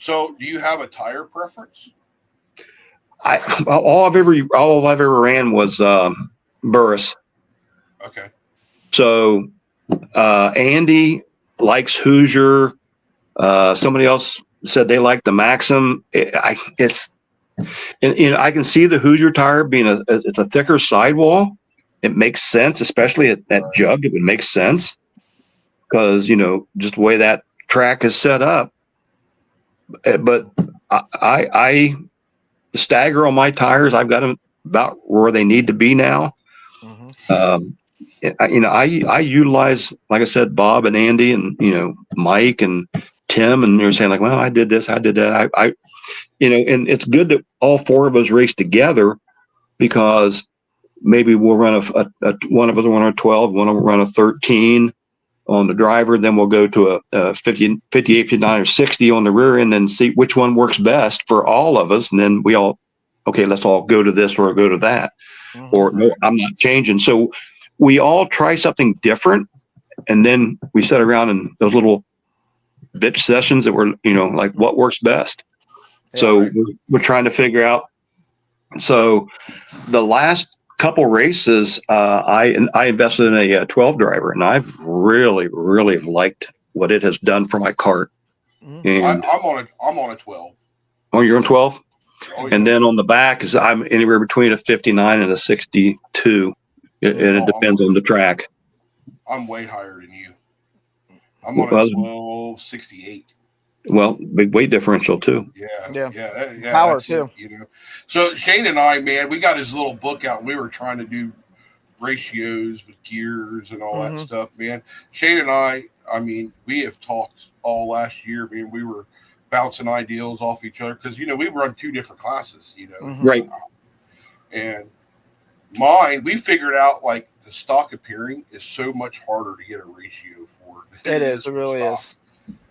So, do you have a tire preference? All I've ever ran was Burris. Okay. So Andy likes Hoosier. Somebody else said they like the Maxim. I can see the Hoosier tire being it's a thicker sidewall. It makes sense, especially at Jug. It would make sense because just the way that track is set up. But I stagger on my tires. I've got them about where they need to be now. Mhm. I utilize, like I said, Bob and Andy and Mike and Tim, and they're saying like, well, I did this, I did that. And it's good that all 4 of us race together because maybe we'll run one of us will run a 12, one will run a 13 on the driver, then we'll go to a 50, 58, 59, or 60 on the rear end and see which one works best for all of us. And then okay, let's all go to this or go to that. Mhm. Or no, I'm not changing. So we all try something different, and then we sit around in those little bitch sessions that were, like what works best. Yeah. So Right. we're trying to figure out. So the last couple races, I invested in a 12 driver, and I've really, really liked what it has done for my cart. Mhm. And I'm on a 12. oh, you're on 12, Oh yeah. and then on the back is I'm anywhere between a 59 and a 62. And it depends on the track. I'm way higher than you. I'm on a Well, 1268. well, big weight differential too. Yeah. Power That's too. it, So Shane and I, man, we got his little book out, and we were trying to do ratios with gears and all that Mhm. stuff, man. Shane and I mean, we have talked all last year, man. We were bouncing ideals off each other because we run 2 different classes, Mhm. Right. and mine, we figured out like the stock appearing is so much harder to get a ratio for than It is. It for really stock. is.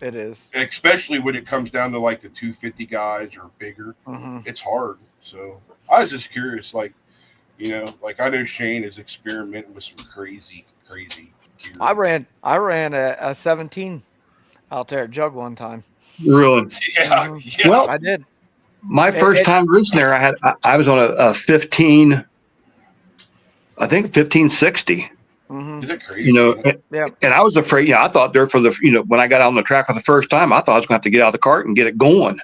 It is. Especially when it comes down to like the 250 guys or bigger. Mhm. It's hard. So I was just curious, like I know Shane is experimenting with some crazy I ran a 17 out there at Jug one time. Really? Yeah, Mhm. yeah. Well, I did. my first time racing there, I was on a 15, I think 1560. Mhm. Is it crazy? You know, Yeah. and I was afraid. I thought there for the when I got out on the track for the first time, I thought I was going to have to get out of the cart and get it going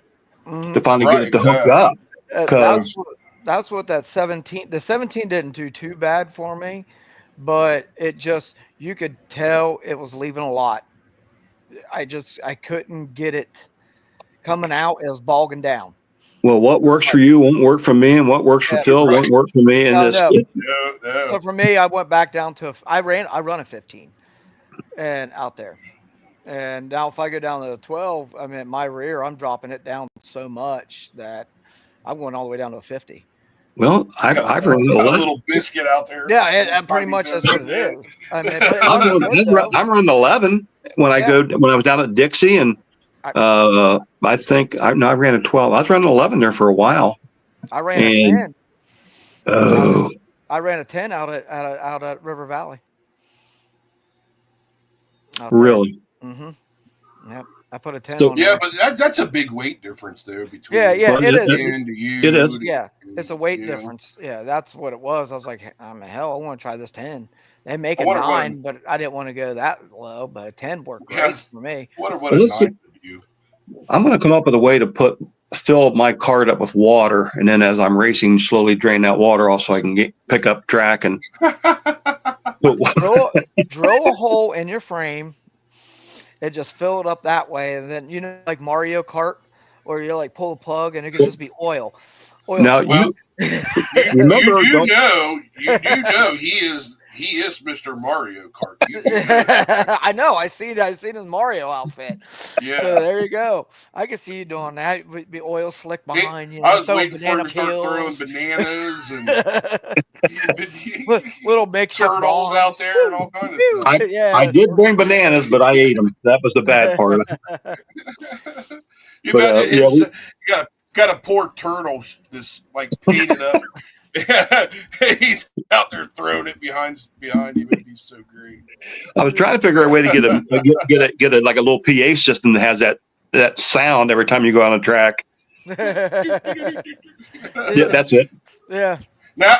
to Mhm. finally get it Right. to hook Yeah. up. That's Because what that 17. The 17 didn't do too bad for me, but it just you could tell it was leaving a lot. I couldn't get it coming out. It was bogging down. well, what works for you won't work for me, and what works for Yeah. Phil Right. won't work for me. And No, this, no. No. So for me, I went back down to I run a 15 and out there. And now if I go down to a 12, I mean my rear, I'm dropping it down so much that I'm going all the way down to a 50. well, I've run Got a 11. little biscuit out there. Yeah, Small, pretty tiny much that's what it biscuit. is. I mean, but it runs good though. I'm running 11 when I Yeah, when I was down at Dixie, and I, I think I ran a 12. I was running 11 there for a while, I ran a and 10. oh, I ran a 10 out at River Valley out there. really? Mm-hmm. Yep. I put a 10 So on Yeah, there. but that's a big weight difference there Yeah, between yeah, well, it is. and it you. is. Yeah, it's a weight You know. difference. Yeah, that's what it was. I was like, I mean, hell, I want to try this 10. They make I a wonder what 9, but I didn't want to go that low. But a 10 worked yeah, great for me. what Well, a let's see. night to do. I'm going to come up with a way to fill my cart up with water, and then as I'm racing, slowly drain that water off so I can pick up track and put water. Drill a hole in your frame and just fill it up that way. And then, like Mario Kart, where you like pull the plug and it could just be oil. Now Well, remember, you do know he is Mr. Mario Kart. You do know. I know. I seen his Mario outfit. Yeah. So there you go. I can see you doing that. With the oil slick behind you. I was Throwing waiting for him banana to start throwing peels. bananas and Little makeshift turtles bombs. out there and all kinds of Woo, stuff. I yeah. did bring bananas, but I ate them. That was the bad part. You But imagine yeah, him, got a poor turtle that's like painted up. He's out there throwing it behind him. It'd be so great. I was trying to figure out a way to get a like a little PA system that has that sound every time you go on a track. Yeah, that's it. Yeah. Now,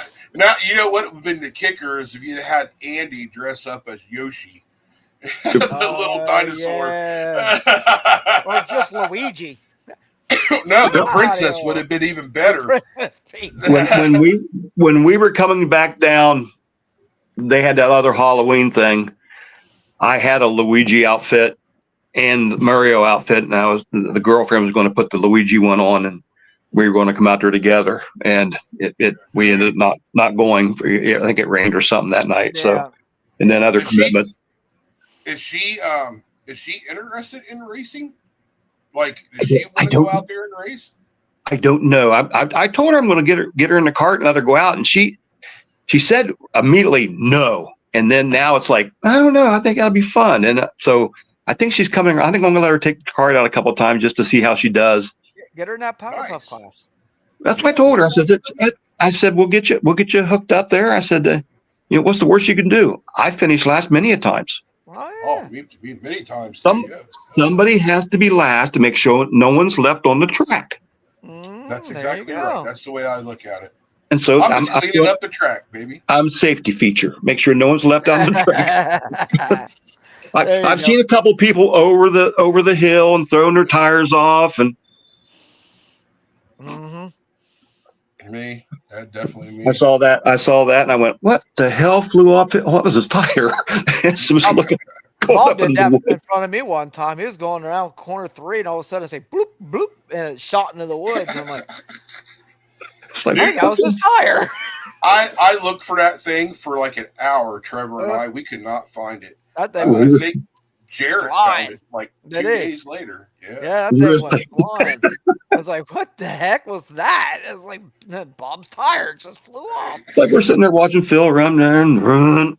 you know what would have been the kicker is if you had Andy dress up as Yoshi, the little dinosaur. Yeah. Or just Luigi. No, the Mario. princess would have been even better. When we were coming back down, they had that other Halloween thing. I had a Luigi outfit and Mario outfit, and the girlfriend was going to put the Luigi one on, and we were going to come out there together. And we ended up not going. I think it rained or something that night. Yeah. So, and then other commitments. Is she interested in racing? Like, does she want to go out there and race? I don't know. I told her I'm going to get her in the cart and let her go out, and she said immediately no. And then now it's like, I don't know. I think that'll be fun. And so I think she's coming. I think I'm going to let her take the cart out a couple of times just to see how she does. Get her in that Power Puff class. That's what I told her. I said we'll get you hooked up there. I said, what's the worst you can do? I finished last many a times. Oh, many times. Somebody has to be last to make sure no one's left on the track. That's exactly right. That's the way I look at it. And so I'm cleaning up the track, baby. I'm safety feature. Make sure no one's left on the track. I've seen a couple people over the hill and throwing their tires off, and me, definitely me. I saw that, and I went, "What the hell flew off? What was his tire?" It was looking. Bob did that in front of me one time. He was going around corner 3, and all of a sudden, it say bloop bloop, and it shot into the woods. I'm like, "Hey, that was his tire." I looked for that thing for like an hour. Trevor and we could not find it. I think Jarrett found it like 2 days later. Yeah, that thing went flying. I was like, "What the heck was that?" It was like Bob's tire just flew off. It's like we're sitting there watching Phil run there and run.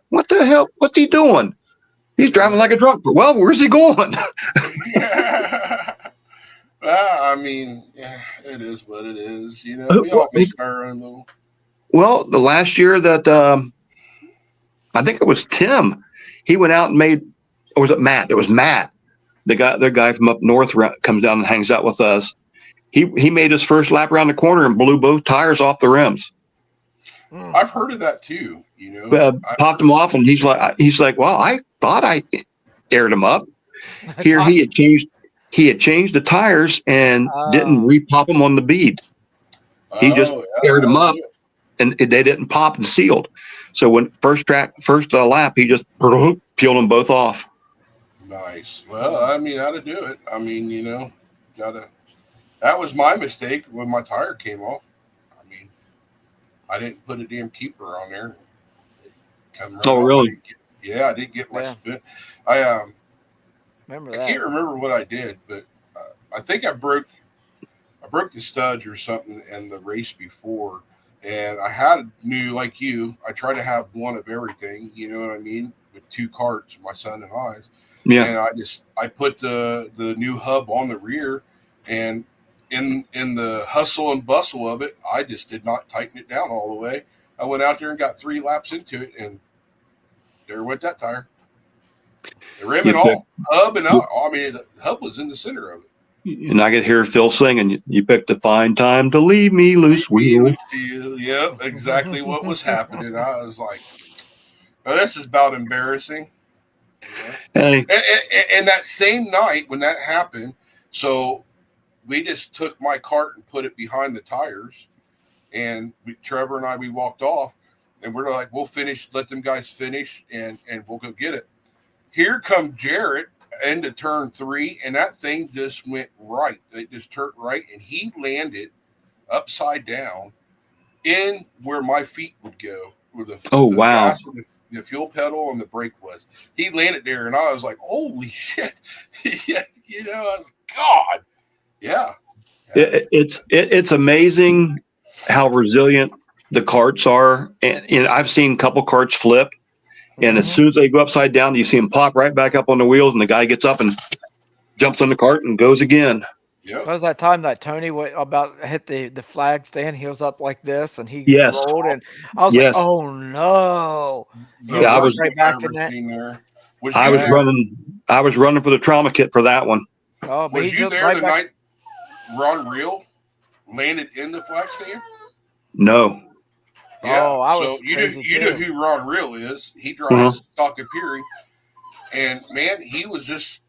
What the hell? What's he doing? He's driving like a drunk. Well, where's he going? I mean, it is what it is. We all make our own little. Well, the last year that I think it was Tim, He went out and made, or was it Matt? It was Matt, the guy from up north comes down and hangs out with us. He made his first lap around the corner and blew both tires off the rims. I've heard of that too. You know, Popped him off, and he's like, well, I thought I aired him up. Here he had changed the tires and didn't repop them on the bead. He just aired them up, and they didn't pop and sealed. So when first lap, he just peeled them both off. Nice. Well, I mean, how to do it. I mean, you know, that was my mistake when my tire came off. I mean, I didn't put a damn keeper on there. Really? I didn't get my spin. Remember that. I can't remember what I did, but I think I broke the studs or something in the race before, and I had like you. I try to have one of everything. You know what I mean? With two carts, my son and I. Yeah. And I put the new hub on the rear, and in the hustle and bustle of it, I just did not tighten it down all the way. I went out there and got 3 laps into it, and there went that tire. The rim and all, hub and all. I mean, the hub was in the center of it. And I could hear Phil singing, "You picked a fine time to leave me loose wheel." Yep, exactly what was happening. I was like, oh, this is about embarrassing. Hey. And that same night when that happened, so we just took my cart and put it behind the tires, and Trevor and we walked off, and we're like, we'll finish, let them guys finish, and we'll go get it. Here come Jarrett into turn 3, and that thing just went right. It just turned right, and he landed upside down in where my feet would go. Where the gas and the fuel pedal and the brake was. He landed there, and I was like, holy shit. Yeah, you know, I was, God. Yeah. It's amazing how resilient the carts are. And I've seen a couple carts flip. And as soon as they go upside down, you see them pop right back up on the wheels, and the guy gets up and jumps on the cart and goes again. Yeah. That was that time that Tony hit the flag stand. He was up like this, and he rolled, and I was like, "Oh no!" Yeah, I was right back in that. There. I was running for the trauma kit for that one. Oh, but was you there the night Ron Reel landed in the flag stand? No. Yeah, so you know who Ron Reel is. He drives Stock Imperi, and man, he was just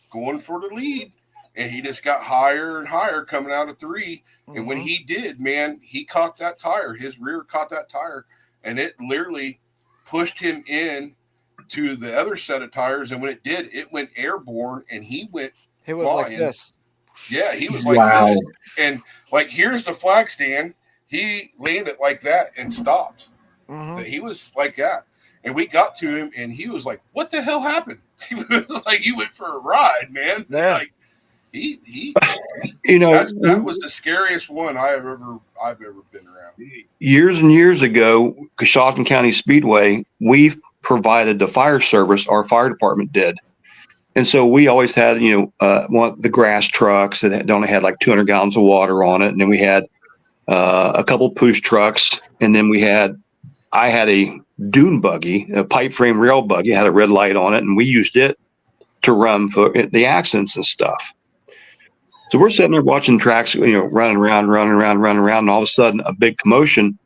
going for the lead, and he just got higher and higher coming out of 3. And when he did, man, he caught that tire. His rear caught that tire, and it literally pushed him in to the other set of tires. And when it did, it went airborne, and he went was flying. like this. Yeah, he was like this. And like, here's the flag stand. He landed like that and stopped. He was like that. And we got to him, and he was like, what the hell happened? He was like, you went for a ride, man. Yeah. Like, he you know, that was the scariest one I've ever been around. Years and years ago, Coshocton County Speedway, we provided the fire service, our fire department did. And so we always had, the grass trucks that only had like 200 gallons of water on it. And then we had a couple push trucks. And then I had a dune buggy, a pipe frame rail buggy, had a red light on it. And we used it to run for the accidents and stuff. So we're sitting there watching tracks, running around. And all of a sudden a big commotion,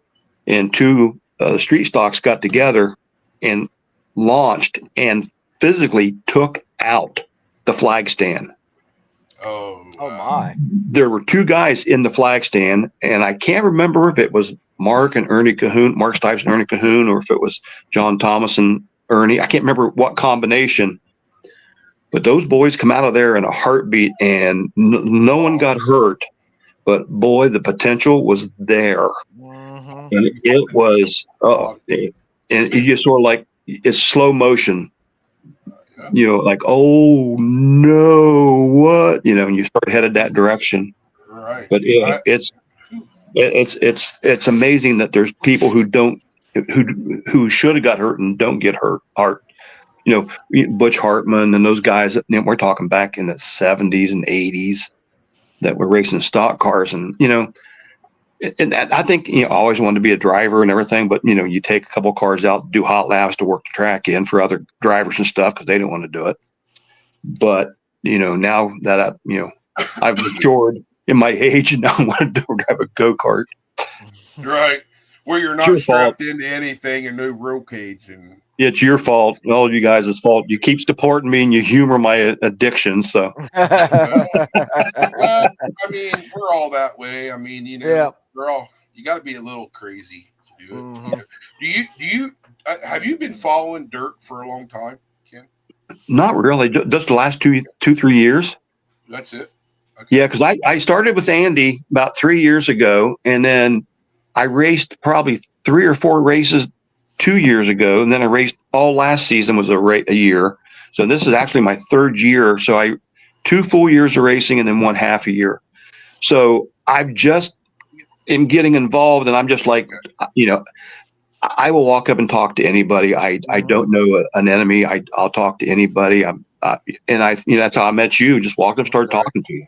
and 2 street stocks got together and launched and physically took out the flag stand. Oh my. There were 2 guys in the flag stand, and I can't remember if it was Mark Stipes and Ernie Cahoon, or if it was John Thomas and Ernie. I can't remember what combination, but those boys come out of there in a heartbeat, and no one got hurt. But boy, the potential was there. And it was, and you just sort of like, it's slow motion. Like, oh no, what? And you start headed that direction. Right. But it's amazing that there's people who should have got hurt and don't get hurt. Butch Hartman and those guys that we're talking back in the 70s and 80s that were racing stock cars, and And I think, I always wanted to be a driver and everything, but you take a couple cars out, do hot laps to work the track in for other drivers and stuff because they don't want to do it. But now that I've matured in my age and now I want to drive a go-kart. Right, where you're not strapped into anything and no roll cage, and it's your fault, all you guys' fault. You keep supporting me and you humor my addiction. So, well, I mean, we're all that way. I mean, we're all. You got to be a little crazy to do it. Mm-hmm. Do you have you been following dirt for a long time, Ken? Not really. Just the last 3 years. That's it. Okay. Yeah, because I started with Andy about 3 years ago, and then I raced probably 3 or 4 races 2 years ago, and then I raced all last season was a year. So this is actually my 3rd year. So 2 full years of racing and then 1 half a year. So I've just am getting involved, and I'm just like, I will walk up and talk to anybody. I don't know an enemy. I'll talk to anybody. That's how I met you. Just walked up, started talking to you,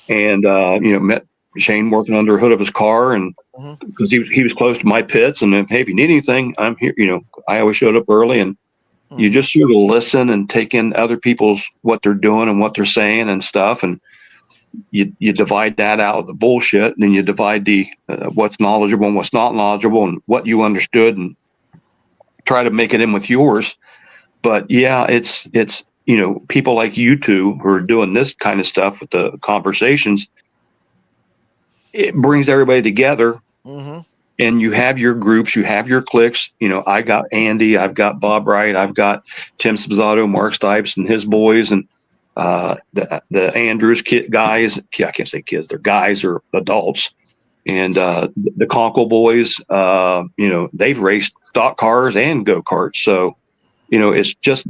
and met Shane working under the hood of his car, and because he was close to my pits, and hey, if you need anything, I'm here. I always showed up early, and you just sort of listen and take in other people's what they're doing and what they're saying and stuff, and you divide that out of the bullshit, and then you divide the what's knowledgeable and what's not knowledgeable, and what you understood, and try to make it in with yours. But yeah, it's people like you two who are doing this kind of stuff with the conversations. It brings everybody together, and you have your groups, you have your cliques. I got Andy, I've got Bob Wright, I've got Tim Spizzato, Mark Stipes and his boys, and the Andrews guys. I can't say kids; they're guys or adults. And the Conkle boys, they've raced stock cars and go-karts. So, it's just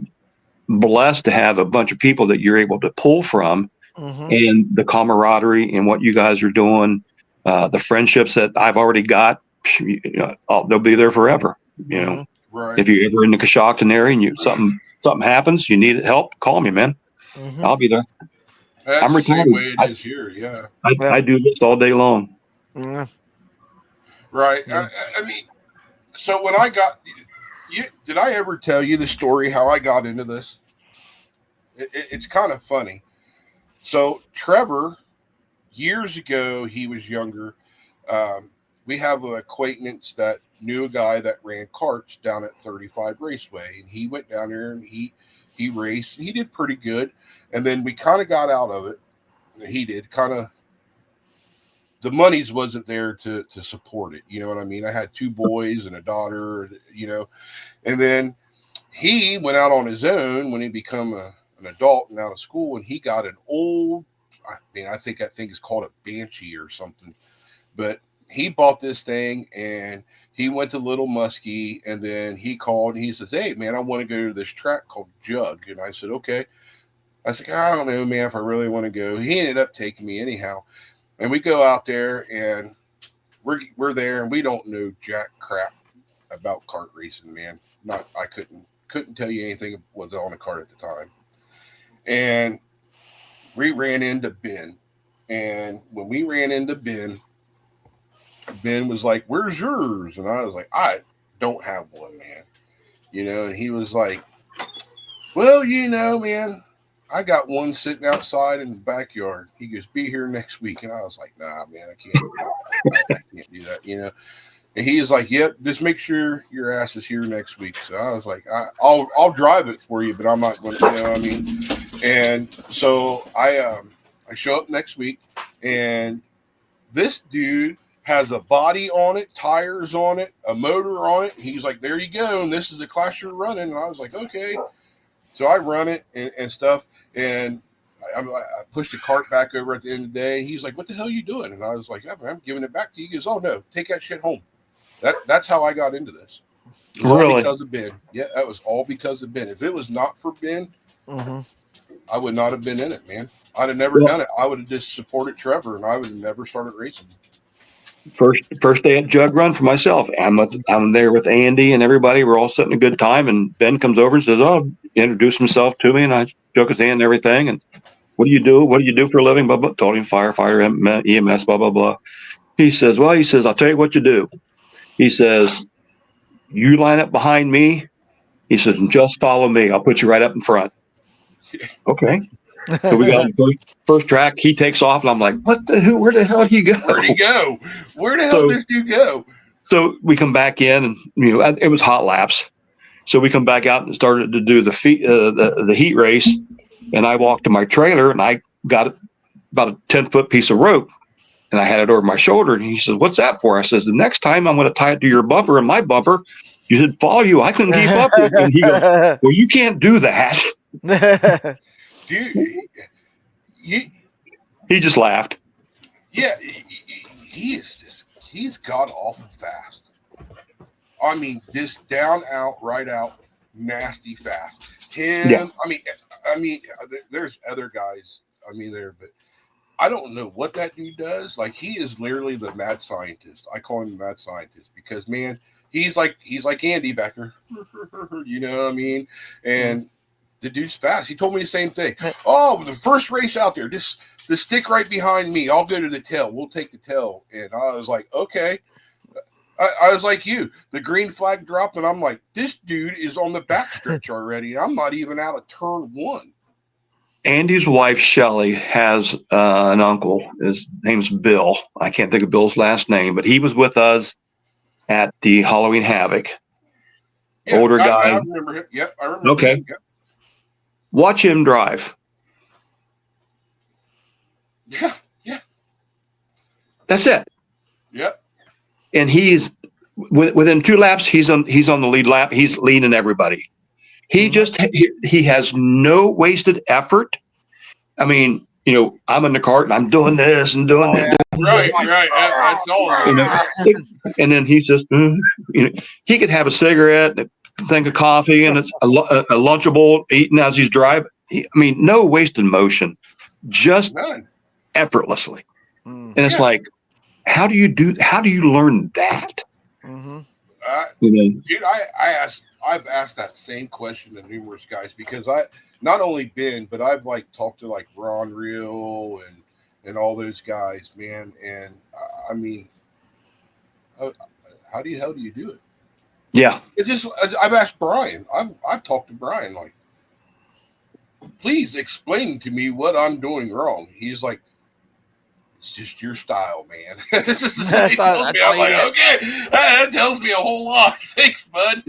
blessed to have a bunch of people that you're able to pull from, and the camaraderie and what you guys are doing. The friendships that I've already got, they'll be there forever. Right. If you're ever in the Coshocton area and something happens, you need help, call me, man. I'll be there. That's I'm the retired. same way it is here. Yeah. I do this all day long. Right. I mean, so when I got did I ever tell you the story how I got into this? It's kind of funny. So Trevor, years ago, he was younger. We have an acquaintance that knew a guy that ran karts down at 35 Raceway, and he went down there and he raced. And he did pretty good, and then we kind of got out of it. He did kind of. The monies wasn't there to support it. You know what I mean? I had 2 boys and a daughter, and then he went out on his own when he became an adult and out of school, and he got an old, I think that thing is called a Banshee or something, but he bought this thing and he went to Little Muskie, and then he called and he says, "Hey man, I want to go to this track called Jug." And I said, "Okay." I said, "I don't know, man, if I really want to go." He ended up taking me anyhow. And we go out there, and we're there, and we don't know jack crap about kart racing, man. I couldn't tell you anything was on a kart at the time. And we ran into Ben, and when we ran into Ben was like, "Where's yours?" And I was like, "I don't have one, man." And he was like, "Well, man, I got one sitting outside in the backyard." He goes, "Be here next week." And I was like, "Nah, man, I can't do that, And he was like, "Yep, just make sure your ass is here next week." So I was like, I'll drive it for you, but I'm not going to, you know what I mean? And so I show up next week, and this dude has a body on it, tires on it, a motor on it. He's like, "There you go, and this is the class you're running." And I was like, "Okay." So I run it and stuff, and I pushed the cart back over at the end of the day. He's like, "What the hell are you doing?" And I was like, "Yeah, man, I'm giving it back to you." He goes, "Oh, no, take that shit home." That's how I got into this. It was all because of Ben. Yeah, that was all because of Ben. If it was not for Ben, I would not have been in it, man. I'd have never done it. I would have just supported Trevor, and I would have never started racing. First day at Jug Run for myself. I'm there with Andy and everybody. We're all sitting a good time, and Ben comes over and says, "Oh," introduced himself to me, and I shook his hand and everything. And what do you do? What do you do for a living? Blah blah. Told him firefighter, EMS, blah blah blah. He says, well, he says, I'll tell you what you do. He says, you line up behind me. He says, and just follow me. I'll put you right up in front. Okay. So we got on the first track. He takes off, and I'm like, what the hell? Where the hell did he go? Where'd he go? Where the hell did this dude go? So we come back in, and it was hot laps. So we come back out and started to do the heat race. And I walked to my trailer, and I got about a 10-foot piece of rope, and I had it over my shoulder. And he says, "What's that for?" I says, "The next time I'm going to tie it to your bumper and my bumper." You said, "Follow you." I couldn't keep up with him. He goes, "Well, you can't do that." Dude, he just laughed. Yeah, he's god awful fast. I mean, just down, out, right out, nasty fast. Him, yeah. I mean, there's other guys. There, but I don't know what that dude does. Like, he is literally the mad scientist. I call him the mad scientist because, man, he's like Andy Becker. You know what I mean? And the dude's fast. He told me the same thing. Oh, the first race out there, just stick right behind me. I'll go to the tail. We'll take the tail. And I was like, okay. I was like you. The green flag dropped, and I'm like, this dude is on the backstretch already. I'm not even out of turn one. Andy's wife, Shelly, has an uncle. His name's Bill. I can't think of Bill's last name, but he was with us at the Halloween Havoc. Yeah, older guy. I remember him. Yep, I remember okay. him. Yep. Watch him drive. Yeah. That's it. Yep. And he's within 2 laps, he's on the lead lap. He's leading everybody. He has no wasted effort. I mean, I'm in the cart and I'm doing this and doing that. Right. That's all. And then he's just, he could have a cigarette, a thing of coffee, and a Lunchable eating as he's driving. No wasted motion, just effortlessly. And it's like, how do you learn that? Mm-hmm. Dude, I've asked that same question to numerous guys because I not only been, but I've talked to Ron Real and all those guys, man. And how do you do it? Yeah, it's just I've asked Brian. I've talked to Brian please explain to me what I'm doing wrong. He's like, it's just your style, man. This is what he tells me. I'm like, okay, that tells me a whole lot. Thanks, bud.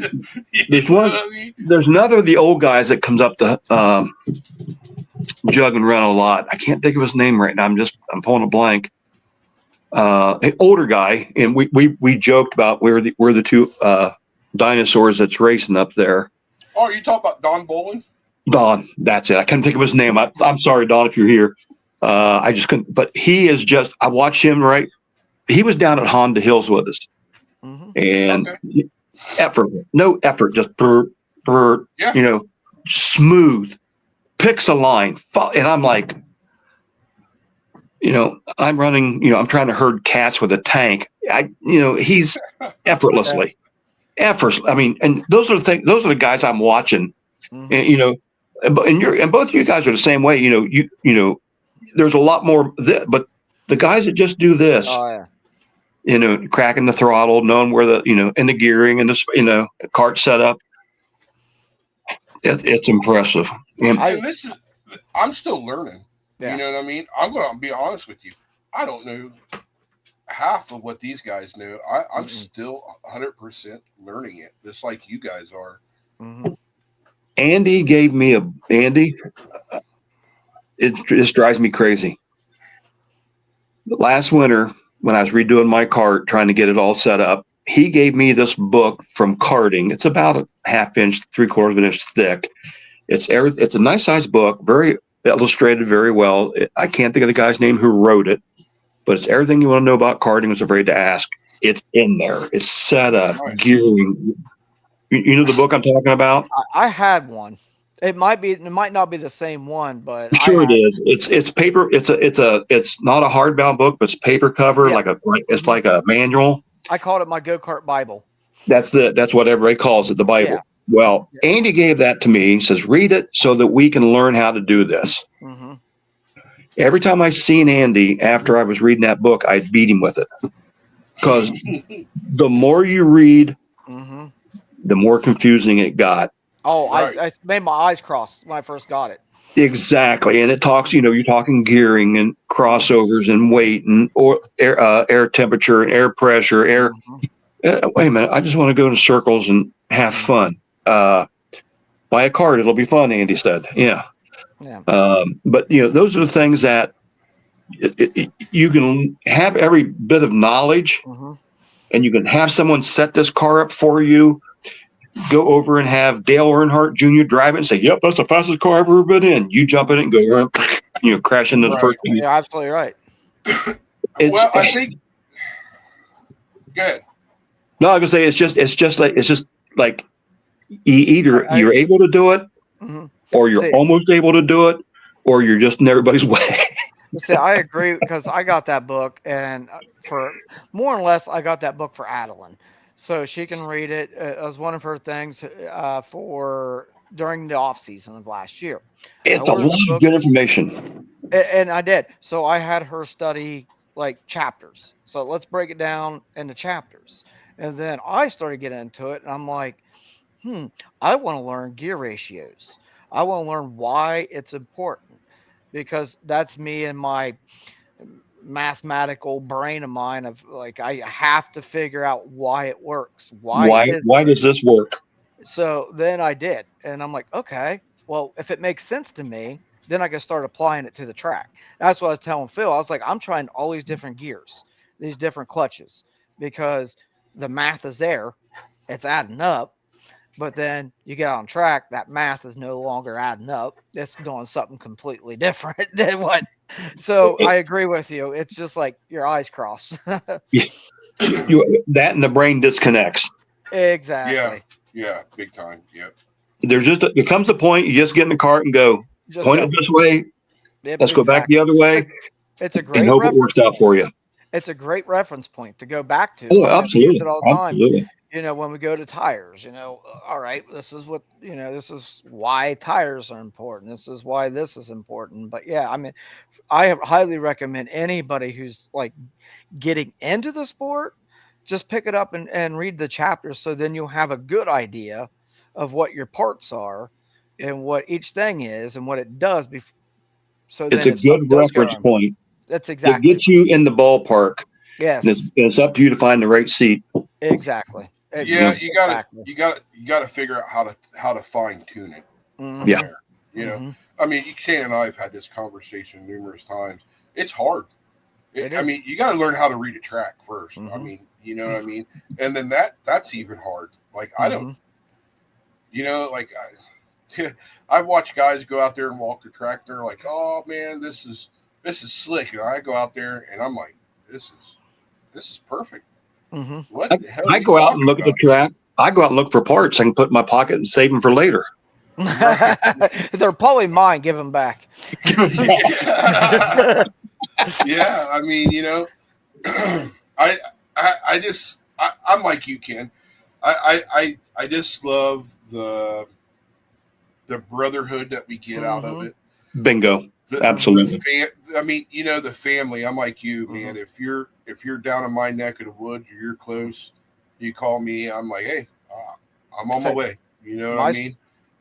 There's another of the old guys that comes up to Jug and Run a lot. I can't think of his name right now. I'm pulling a blank. An older guy, and we joked about we're the 2 dinosaurs that's racing up there. Oh, you talking about Don Bolin? Don, that's it. I couldn't think of his name. I'm sorry, Don, if you're here. I just couldn't, but he is just, I watched him, right? He was down at Honda Hills with us. Mm-hmm. And no effort, just smooth, picks a line. And I'm like, I'm running, I'm trying to herd cats with a tank. He's effortlessly. And those are the guys I'm watching. Mm-hmm. And both of you guys are the same way. There's a lot more, but the guys that just do this, cracking the throttle, knowing where and the gearing and the, cart setup, it's impressive. And I'm still learning. Yeah. You know what I mean? I'm going to be honest with you. I don't know half of what these guys know. I'm still 100% learning it, just like you guys are. Mm-hmm. Andy gave me it just drives me crazy. Last winter, when I was redoing my cart, trying to get it all set up, he gave me this book from Karting. It's about a 1/2 inch, 3/4 inch thick. It's a nice sized book, very illustrated, very well. I can't think of the guy's name who wrote it, but it's everything you want to know about karting. Was afraid to ask. It's in there. It's set up, gearing. You know the book I'm talking about? I had one. It might not be the same one, but sure it is. It's paper. It's not a hardbound book, but it's paper cover, it's like a manual. I called it my go-kart Bible. That's what everybody calls it, the Bible. Yeah. Well, Andy gave that to me. He says, read it so that we can learn how to do this. Mm-hmm. Every time I seen Andy after I was reading that book, I'd beat him with it. Because the more you read, Mm-hmm. the more confusing it got. Oh, Right. I made my eyes cross when I first got it. Exactly. And it talks, you're talking gearing and crossovers and weight and or air temperature and air pressure, air. Wait a minute. I just want to go in circles and have fun. Buy a card. It'll be fun, Andy said. Yeah. Yeah. But, those are the things that you can have every bit of knowledge Mm-hmm. and you can have someone set this car up for you. Go over and have Dale Earnhardt Jr. drive it and say, "Yep, that's the fastest car I've ever been in." You jump in it and go around, crash into the Right. first thing. You're absolutely right. Well, I think. Good. No, I was gonna say it's just like either you're able to do it, Mm-hmm. or you're almost able to do it, or you're just in everybody's way. See, I agree because I got that book, and for more or less, I got that book for Adeline, so she can read it. It was one of her things for during the off season of last year. It's a lot of good information, and I did. So I had her study like chapters. So let's break it down into chapters, and then I started getting into it, and I'm like, I want to learn gear ratios. I want to learn why it's important because that's me and my mathematical brain of mine of like I have to figure out why it works. why does this work? So then I did, and I'm like, okay, well, if it makes sense to me, then I can start applying it to the track. That's what I was telling Phil. I was like, I'm trying all these different gears, these different clutches, because the math is there, it's adding up. But then you get on track, that math is no longer adding up. It's doing something completely different than what. So I agree with you. It's just like your eyes cross. That and the brain disconnects. Exactly. Yeah, big time. Yep. There comes a point you just get in the cart and go, Just point go. it this way. Yep, Let's go back the other way. It's a and great hope it works out for you. It's a great reference point to go back to. Oh, I mean, we use absolutely. it all the time. Absolutely. When we go to tires, all right, this is what, this is why tires are important. This is why this is important. But yeah, I mean, I highly recommend anybody who's like getting into the sport, just pick it up and read the chapters. So then you'll have a good idea of what your parts are and what each thing is and what it does. So It's then a if something good does go reference wrong, point. that's It exactly gets you in the ballpark. yes, And it's up to you to find the right seat. exactly. Yeah, you gotta figure out how to fine tune it. Mhm. Yeah. There. I mean, Shane and I have had this conversation numerous times. It's hard. I mean, you got to learn how to read a track 1st. I mean, you know what I mean? And then that's even hard. Like, I don't, like I watch guys go out there and walk the track. And they're like, oh man, this is slick. And I go out there and I'm like, this is perfect. What the hell? I go out and look at the track. I go out and look for parts I can put in my pocket and save them for later. They're probably mine. Give them back. Yeah, I mean, I'm like you, Ken. I just love the brotherhood that we get out of it. Bingo. Absolutely. I mean, the family. I'm like you, man. If you're down in my neck of the woods or you're close, you call me. I'm like, hey, I'm on my way. You know what I mean?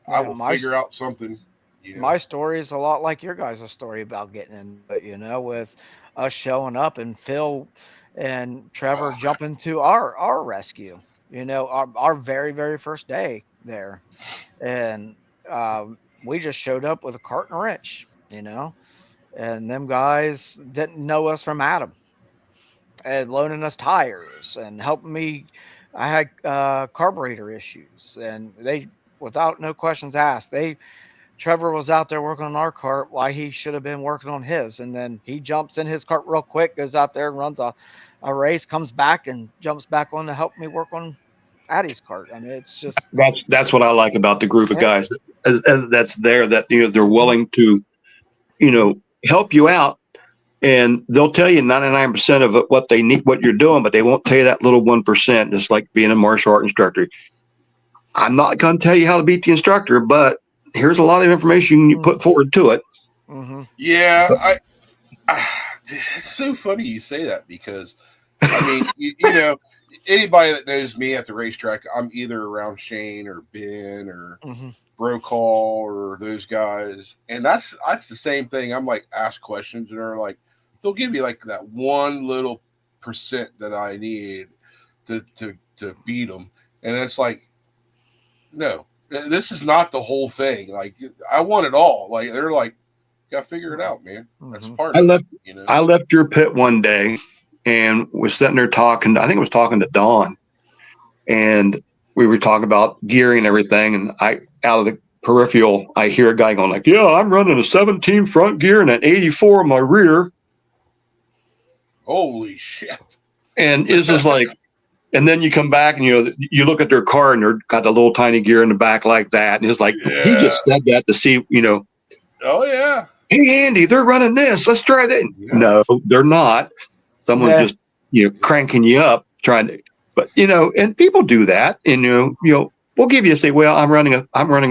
I will figure out something. My story is a lot like your guys' story about getting in, but with us showing up and Phil and Trevor jumping to our rescue. Our very, very first day there, and we just showed up with a cart and a wrench. And them guys didn't know us from Adam, and loaning us tires and helping me. I had carburetor issues, and they, without no questions asked, Trevor was out there working on our cart while he should have been working on his. And then he jumps in his cart real quick, goes out there and runs a race, comes back and jumps back on to help me work on Addie's cart. I mean, it's just that's what I like about the group of guys that's there, that they're willing to help you out, and they'll tell you 99% of what they need, what you're doing, but they won't tell you that little 1%. Just like being a martial art instructor, I'm not going to tell you how to beat the instructor, but here's a lot of information you put forward to it. Yeah, It's so funny you say that because, I mean, you know, anybody that knows me at the racetrack, I'm either around Shane or Ben or Mm-hmm. Brokaw or those guys, and that's the same thing. I'm like ask questions, and they're like, they'll give you like that one little percent that I need to beat them, and it's like, no, this is not the whole thing. Like I want it all. Like they're like, got to figure it out, man. That's Mm-hmm. part I of it, left you know. I left your pit one day and was sitting there talking. I think I was talking to Dawn, and we were talking about gearing and everything. And I, out of the peripheral, I hear a guy going like, "Yeah, I'm running a 17 front gear and an 84 in my rear." Holy shit! And it's just like, and then you come back and you look at their car and they're got the little tiny gear in the back like that, and it's like he Yeah. just said that to see, Oh yeah. hey Andy, they're running this. Let's try that. Yeah. No, they're not. Someone's Yeah. just cranking you up, trying to. But and people do that, and we'll give you say, well, I'm running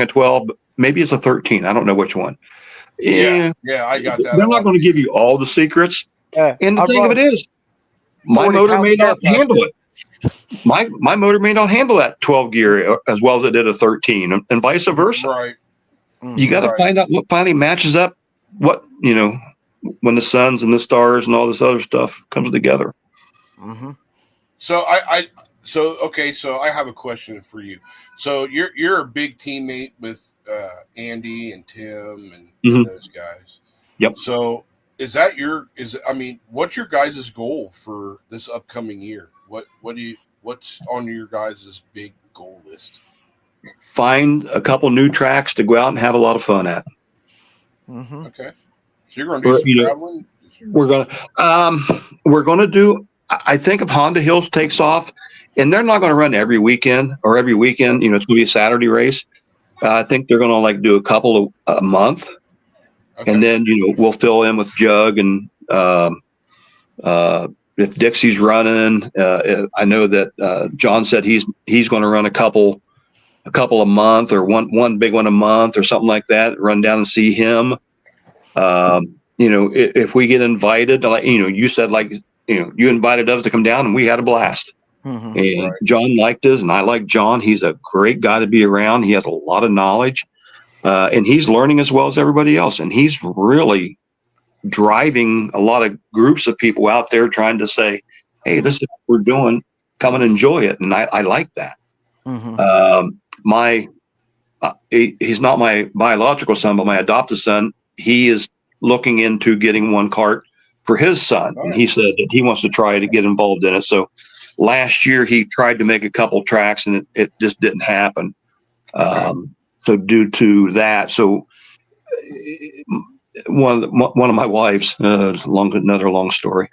a 12, but maybe it's a 13. I don't know which one. Yeah. Yeah. I got that a They're not lot. going to give you all the secrets. Yeah. And the I thing of run it is, my 40 motor pound may not star handle pressure. it. My motor may not handle that 12 gear as well as it did a 13, and vice versa. Right. You got to Right. find out what finally matches up. What when the suns and the stars and all this other stuff comes together. Mm-hmm. So okay. So I have a question for you. So you're a big teammate with Andy and Tim and Mhm. those guys. Yep. So what's your guys' goal for this upcoming year? What's on your guys' big goal list? Find a couple new tracks to go out and have a lot of fun at. Mm-hmm. Okay. So you're going to do some traveling? We're gonna do. I think if Honda Hills takes off, and they're not going to run every weekend or every weekend. It's going to be a Saturday race. I think they're going to like do a couple of a month, Okay. and then we'll fill in with Jug and if Dixie's running. I know that John said he's going to run a couple a month or one big one a month or something like that. Run down and see him. If we get invited, like you said, like you invited us to come down and we had a blast. Mm-hmm. And Right. John liked us, and I like John. He's a great guy to be around. He has a lot of knowledge, and he's learning as well as everybody else. And he's really driving a lot of groups of people out there trying to say, "Hey, this is what we're doing. Come and enjoy it." And I like that. Mm-hmm. He's not my biological son, but my adopted son. He is looking into getting one cart for his son, and he said that he wants to try to get involved in it. So last year he tried to make a couple tracks, and it just didn't happen. So due to that, one of my wives, another long story.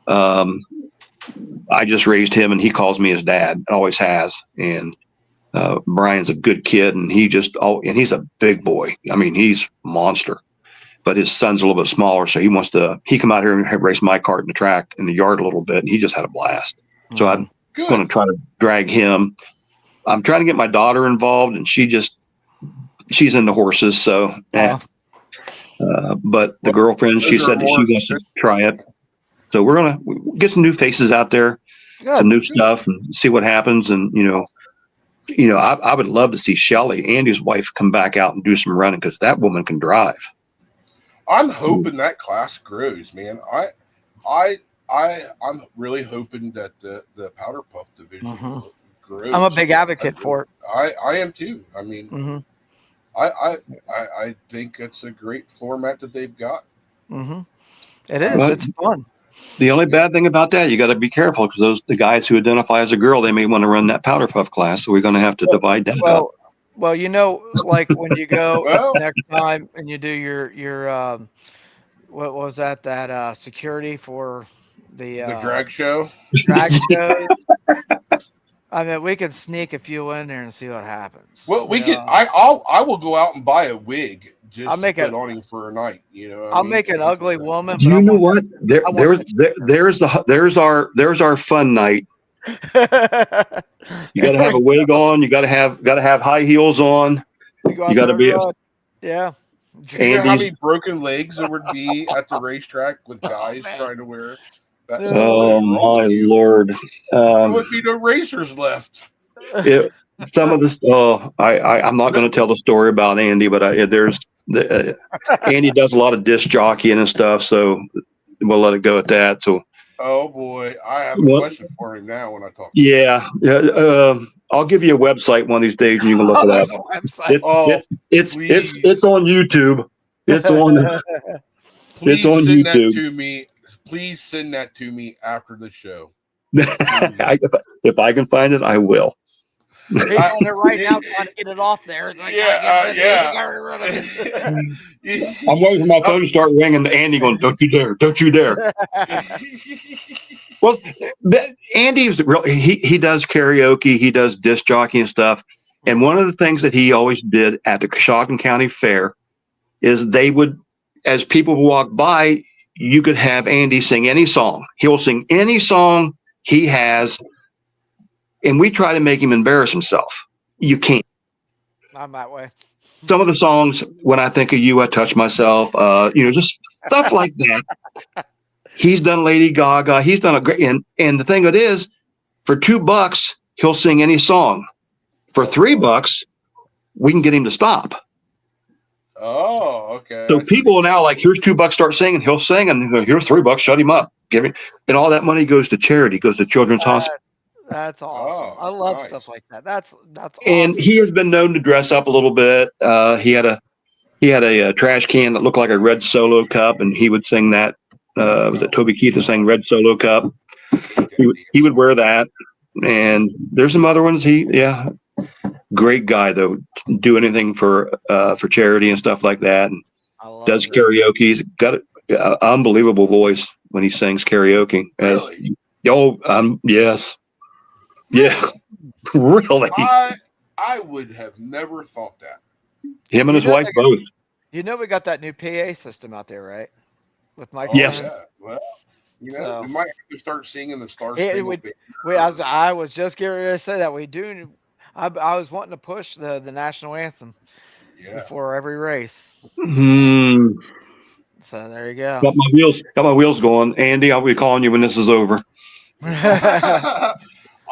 I just raised him, and he calls me his dad. Always has, and Brian's a good kid, and and he's a big boy. I mean, he's a monster. But his son's a little bit smaller, so he come out here and race my cart in the track in the yard a little bit, and he just had a blast. Mm-hmm. So I'm going to try to drag him. I'm trying to get my daughter involved, and she's into horses, so. But the girlfriend, she said that she wants to try it. So we're gonna get some new faces out there, some new stuff, and see what happens. And I would love to see Shelly, Andy's wife, come back out and do some running because that woman can drive. I'm hoping that class grows, man. I'm really hoping that the powder puff division grows. I'm a big advocate for it. I am too. I mean, Mm-hmm. I think it's a great format that they've got. Mm-hmm. It is. It's fun. The only bad thing about that, you got to be careful because the guys who identify as a girl, they may want to run that powder puff class. So we're going to have to divide that up. Well, like when you go next time and you do your what was that security for the drag show? Drag show. I mean, we could sneak a few in there and see what happens. Well, we could. I will go out and buy a wig just I'll make to put on him for a night. I'll make an ugly woman. You know what? There's our fun night. You got to have a wig on. You got to have high heels on. You got to be. Yeah. You know how Andy's. many broken legs there would be at the racetrack with guys man. trying to wear that stuff? Oh What is wrong my with you? Lord! There would be no racers left. It, some of this. Oh, I'm not going to tell the story about Andy, but Andy does a lot of disc jockeying and stuff, so we'll let it go at that. So, Oh boy, I have a what? question for him now when I talk. Yeah, I'll give you a website one of these days, and you can look Oh, it up. there's a website. Oh, It's please, on YouTube. It's on it's please on send that YouTube. to me. Please send that to me after the show. If I can find it, I will. He's on there right now trying to get it off there. It's like, I'm waiting for my phone to start ringing. Andy going, "Don't you dare! Don't you dare!" Well, Andy's real. He does karaoke. He does disc jockey and stuff. And one of the things that he always did at the Coshocton County Fair is they would, as people walk by, you could have Andy sing any song. He'll sing any song he has, and we try to make him embarrass himself. You can't. I'm that way. Some of the songs, "When I Think of You, I Touch Myself," just stuff like that. He's done Lady Gaga. He's done a great, and the thing of it is, for $2, he'll sing any song. For $3, we can get him to stop. Oh, okay. So people are now like, "Here's $2, start singing." He'll sing, and go, "Here's $3, shut him up." Give him, and all that money goes to charity, goes to Children's Hospital. That's awesome. I love stuff like that. That's awesome. And he has been known to dress up a little bit. He had a trash can that looked like a red Solo cup, and he would sing that. Was it Toby Keith that sang "Red Solo Cup"? He would wear that, and there's some other ones. Great guy though. Do anything for charity and stuff like that, and does karaoke. He's got an unbelievable voice when he sings karaoke. Really? Yes. Yeah, really. I would have never thought that. Him and his wife both. You know we got that new PA system out there, right? With Mike. Yes. Yeah. Well, we might have to start singing the Star Spangled Banner. I was just getting ready to say that we do. I was wanting to push the national anthem before every race. Hmm. So there you go. Got my wheels going. Andy, I'll be calling you when this is over.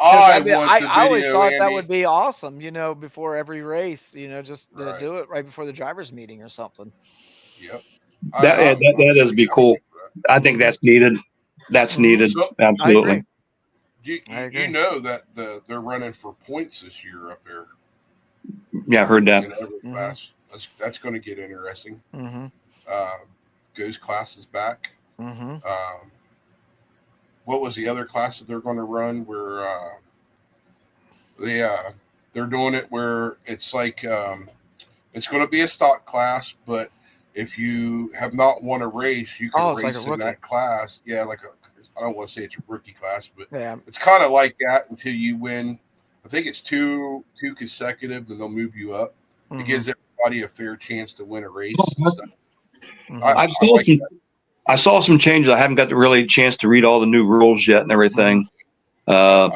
I always thought that would be awesome, before every race, just to do it right before the driver's meeting or something. Yep. That is be cool. I think that's needed. That's needed. So, absolutely. You know that they're running for points this year up there. Yeah, I heard that. In every class. That's going to get interesting. Mm-hmm. Goes class is back. Mm-hmm. What was the other class that they're going to run where they're doing it where it's like it's going to be a stock class, but if you have not won a race, you can race in that class. Yeah, I don't want to say it's a rookie class, but it's kind of like that until you win. I think it's two consecutive, then they'll move you up. Mm-hmm. It gives everybody a fair chance to win a race. Mm-hmm. I saw some changes. I haven't got the really chance to read all the new rules yet and everything. I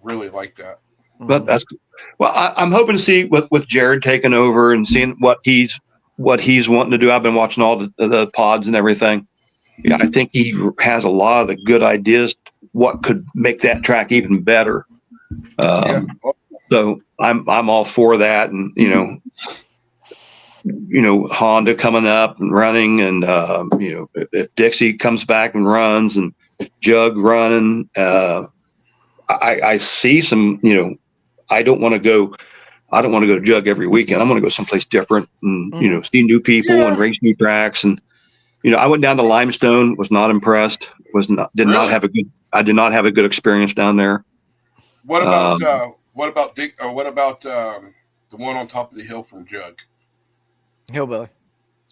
really like that. But that's I'm hoping to see with Jared taking over and seeing what he's wanting to do. I've been watching all the pods and everything. Yeah, I think he has a lot of the good ideas. What could make that track even better? So I'm all for that, and Honda coming up and running, and if Dixie comes back and runs, and Jug running, I see some. I don't want to go to Jug every weekend. I'm going to go someplace different, and see new people and race new tracks. And I went down to Limestone, was not impressed. I did not have a good experience down there. What about the one on top of the hill from Jug? Hillbilly.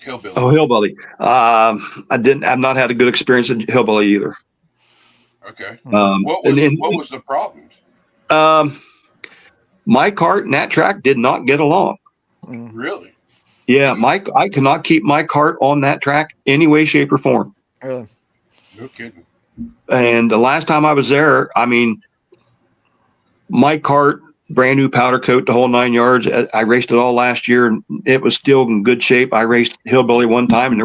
Oh, Hillbilly. I've not had a good experience at Hillbilly either. Okay. What was the problem? My cart and that track did not get along. Really? Yeah, I could not keep my cart on that track any way, shape, or form. Really? No kidding. And the last time I was there, my cart brand new powder coat, the whole 9 yards. I raced it all last year, and it was still in good shape. I raced Hillbilly one time, and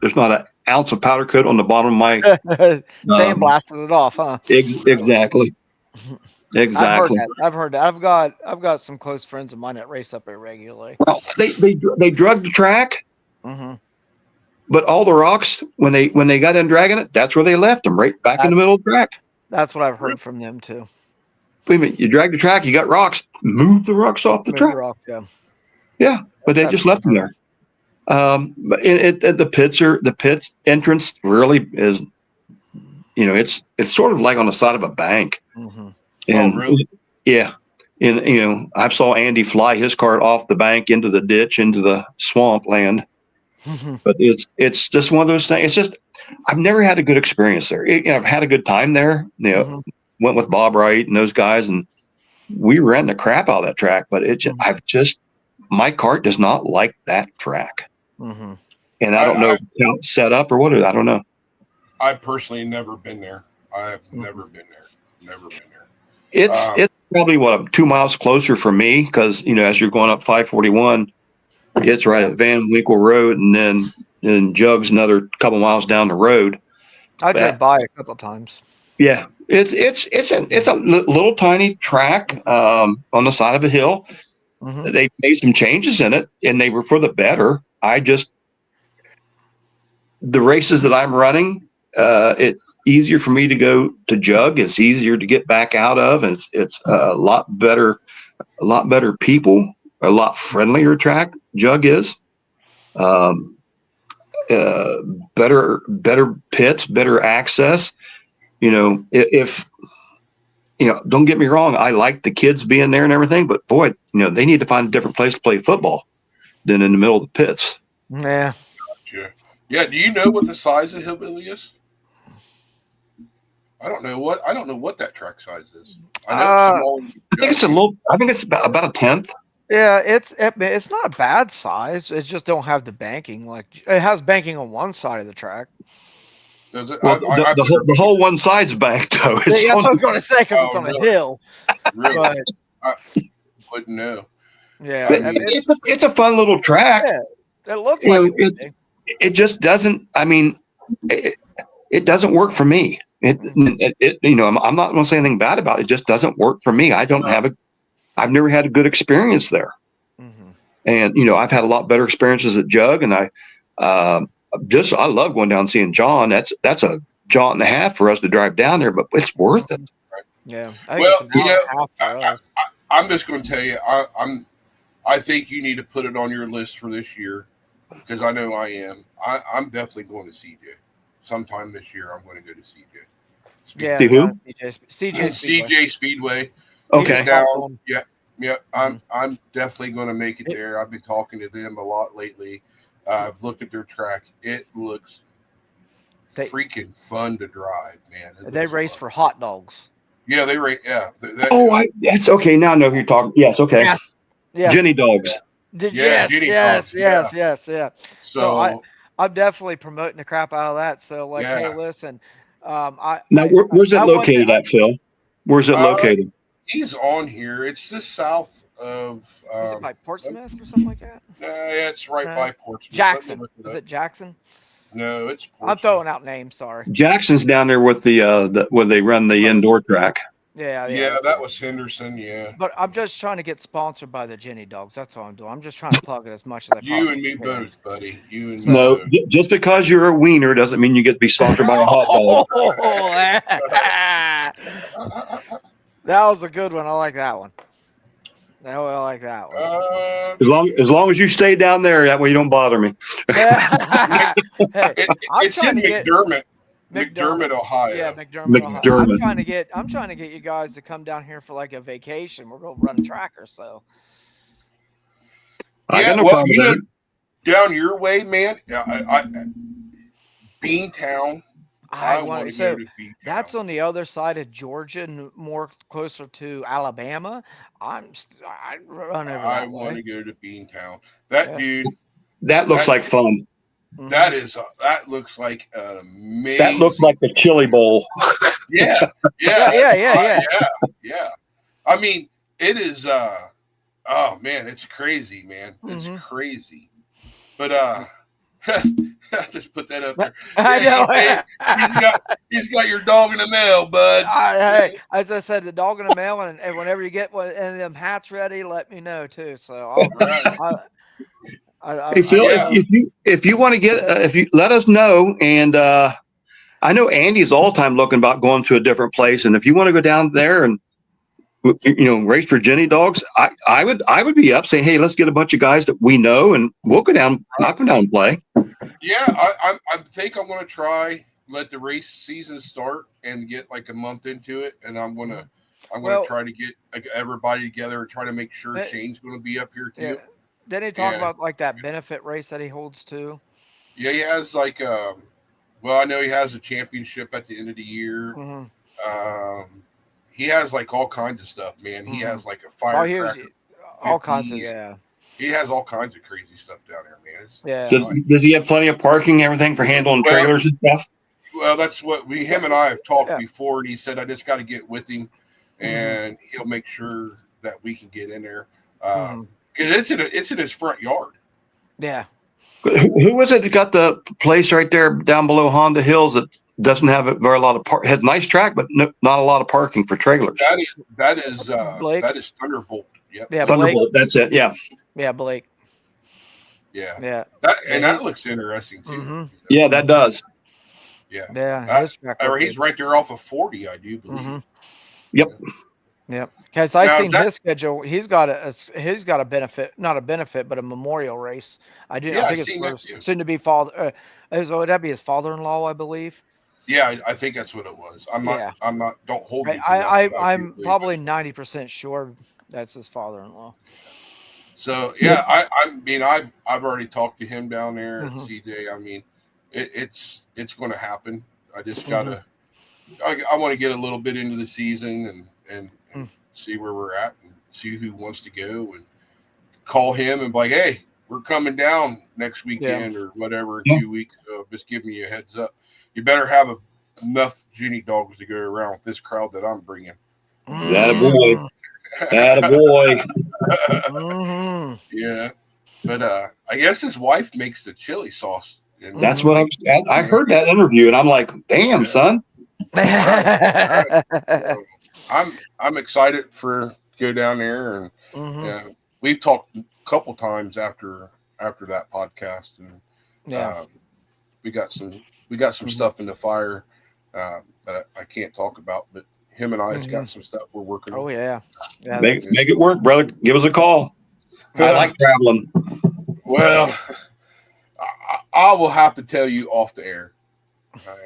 there's not an ounce of powder coat on the bottom of my. Sandblasted it off, huh? Exactly. Exactly. I've heard that. I've got some close friends of mine that race up there regularly. Well, they drug the track, Mm-hmm. but all the rocks when they got in dragging it, that's where they left them, right back in the middle of the track. That's what I've heard from them too. Wait a minute, you drag the track, you got rocks, move the rocks off the track. Yeah, but they just left them there. But the pits entrance really is, it's sort of like on the side of a bank. Mm-hmm. And really? Yeah. And I saw Andy fly his cart off the bank into the ditch, into the swamp land. But it's just one of those things. It's just, I've never had a good experience there. I've had a good time there. Went with Bob Wright and those guys, and we ran the crap out of that track. But my cart does not like that track. Mm-hmm. And I don't know how it's set up or what. I don't know. I've personally never been there. I've never been there. Never been there. It's probably 2 miles closer for me because as you're going up 541, it's right at Van Winkle Road, and then Jugs another couple miles down the road. I drove by a couple times. Yeah, it's a little tiny track on the side of a hill. Mm-hmm. They made some changes in it, and they were for the better. The races that I'm running, it's easier for me to go to Jug. It's easier to get back out of. And it's a lot better people, a lot friendlier track. Jug is better pits, better access. If don't get me wrong, I like the kids being there and everything, but boy, they need to find a different place to play football than in the middle of the pits. Yeah. Gotcha. Yeah. Do you know what the size of Hillbilly is? I don't know what that track size is. I think it's about a tenth. Yeah, it's not a bad size. It just don't have the banking. Like, it has banking on one side of the track. Does it? Well, the whole one side's banked though. That's what I was going to say, because it's on a hill. Really? But, I wouldn't know. Yeah, it's a fun little track. Yeah, it looks like it just doesn't. I mean, it doesn't work for me. I'm not going to say anything bad about it. It just doesn't work for me. I've never had a good experience there. Mm-hmm. And, I've had a lot better experiences at Jug, and I love going down and seeing John. That's a jaunt and a half for us to drive down there, but it's worth it. Yeah. I'm just going to tell you, I think you need to put it on your list for this year, because I know I am. I'm definitely going to CJ. Sometime this year, I'm going to go to CJ. CJ Speedway. Okay. Down. Yeah. I'm definitely going to make it there. I've been talking to them a lot lately. I've looked at their track. It looks freaking fun to drive, man. They race for hot dogs. Yeah, they race. Yeah. That's okay. Now I know who you're talking. Yes. Okay. Yes. Yeah. Jenny dogs. Yes. So I'm definitely promoting the crap out of that. So hey, listen. Where's it located at, Phil? Where's it located? He's on here. It's just south of. Is it by Portsmouth or something like that? Yeah, it's right by Portsmouth. Jackson. Is it Jackson? No, it's Portsmouth. I'm throwing out names. Sorry. Jackson's down there with the where they run the indoor track. Yeah, that was Henderson. Yeah. But I'm just trying to get sponsored by the Jenny Dogs. That's all I'm doing. I'm just trying to plug it as much as I can. You and me both, buddy. You and me both. Just because you're a wiener doesn't mean you get to be sponsored by a hot dog. That was a good one. I like that one. I like that one. As long as you stay down there, that way you don't bother me. It's in McDermott. McDermott, Ohio. Yeah, McDermott. Ohio. I'm trying to get you guys to come down here for like a vacation. We're going to run a track or so. Down your way, man. Beantown. I want to go to Beantown. That's on the other side of Georgia, and more closer to Alabama. I run over. I want to go to Beantown. Dude. That looks like fun. That looks like an amazing. That looks like the Chili Bowl. Yeah. I mean, it is. Oh man, it's crazy, man. It's crazy. But I just put that up there. I know. He's got your dog in the mail, bud. Hey, as I said, the dog in the mail, and whenever you get one and them hats ready, let me know too. So Hey Phil, Yeah. if you want to get if you let us know, and I know Andy's all the time looking about going to a different place, and if you want to go down there and race Virginia dogs, I would be up saying, hey, let's get a bunch of guys that we know, and we'll go down, knock them down and play. Yeah, I think I'm going to try let the race season start and get like a month into it, and I'm going to try to get everybody together and try to make sure Shane's going to be up here too. Yeah. Didn't he talk about like that benefit race that he holds too? Yeah, he has like well, I know he has a championship at the end of the year. He has like all kinds of stuff, man. He has like a firecracker. All kinds of He has all kinds of crazy stuff down there, man. Does he have plenty of parking, everything for handling trailers and stuff? Well, that's what him and I have talked before, and he said I just got to get with him, and he'll make sure that we can get in there. Because it's in his front yard. Yeah. Who was it that got the place right there down below Honda Hills that doesn't have a very lot of has a nice track, but not a lot of parking for trailers? That is Thunderbolt. Yep. Yeah, Thunderbolt. That's it. Yeah. Yeah, Blake. Yeah. That looks interesting too. Yeah, that does. Yeah. Yeah. He's right there off of 40, I do believe. Yep. Yep. Because I've seen his schedule. He's got a benefit, not a benefit, but a memorial race. I do. Yeah, I think it's soon to be father. Would that be his father-in-law? I believe. Yeah, I think that's what it was. I'm not. Don't hold me. I'm probably 90% sure that's his father-in-law. So yeah, I mean I've already talked to him down there at CJ. I mean, it's going to happen. I just gotta. I want to get a little bit into the season and see where we're at and see who wants to go and call him and be like, hey, we're coming down next weekend or whatever in 2 weeks. So just giving you a heads up. You better have enough Ginny dogs to go around with this crowd that I'm bringing. Attaboy. Attaboy. Yeah. But I guess his wife makes the chili sauce. That's what I heard that interview, and I'm like, damn, son. Right. So, I'm excited to go down there, and we've talked a couple times after that podcast, and we got some stuff in the fire that I can't talk about, but him and I have got some stuff we're working on. Oh yeah, make it work, brother. Give us a call. I like traveling. Well, I will have to tell you off the air.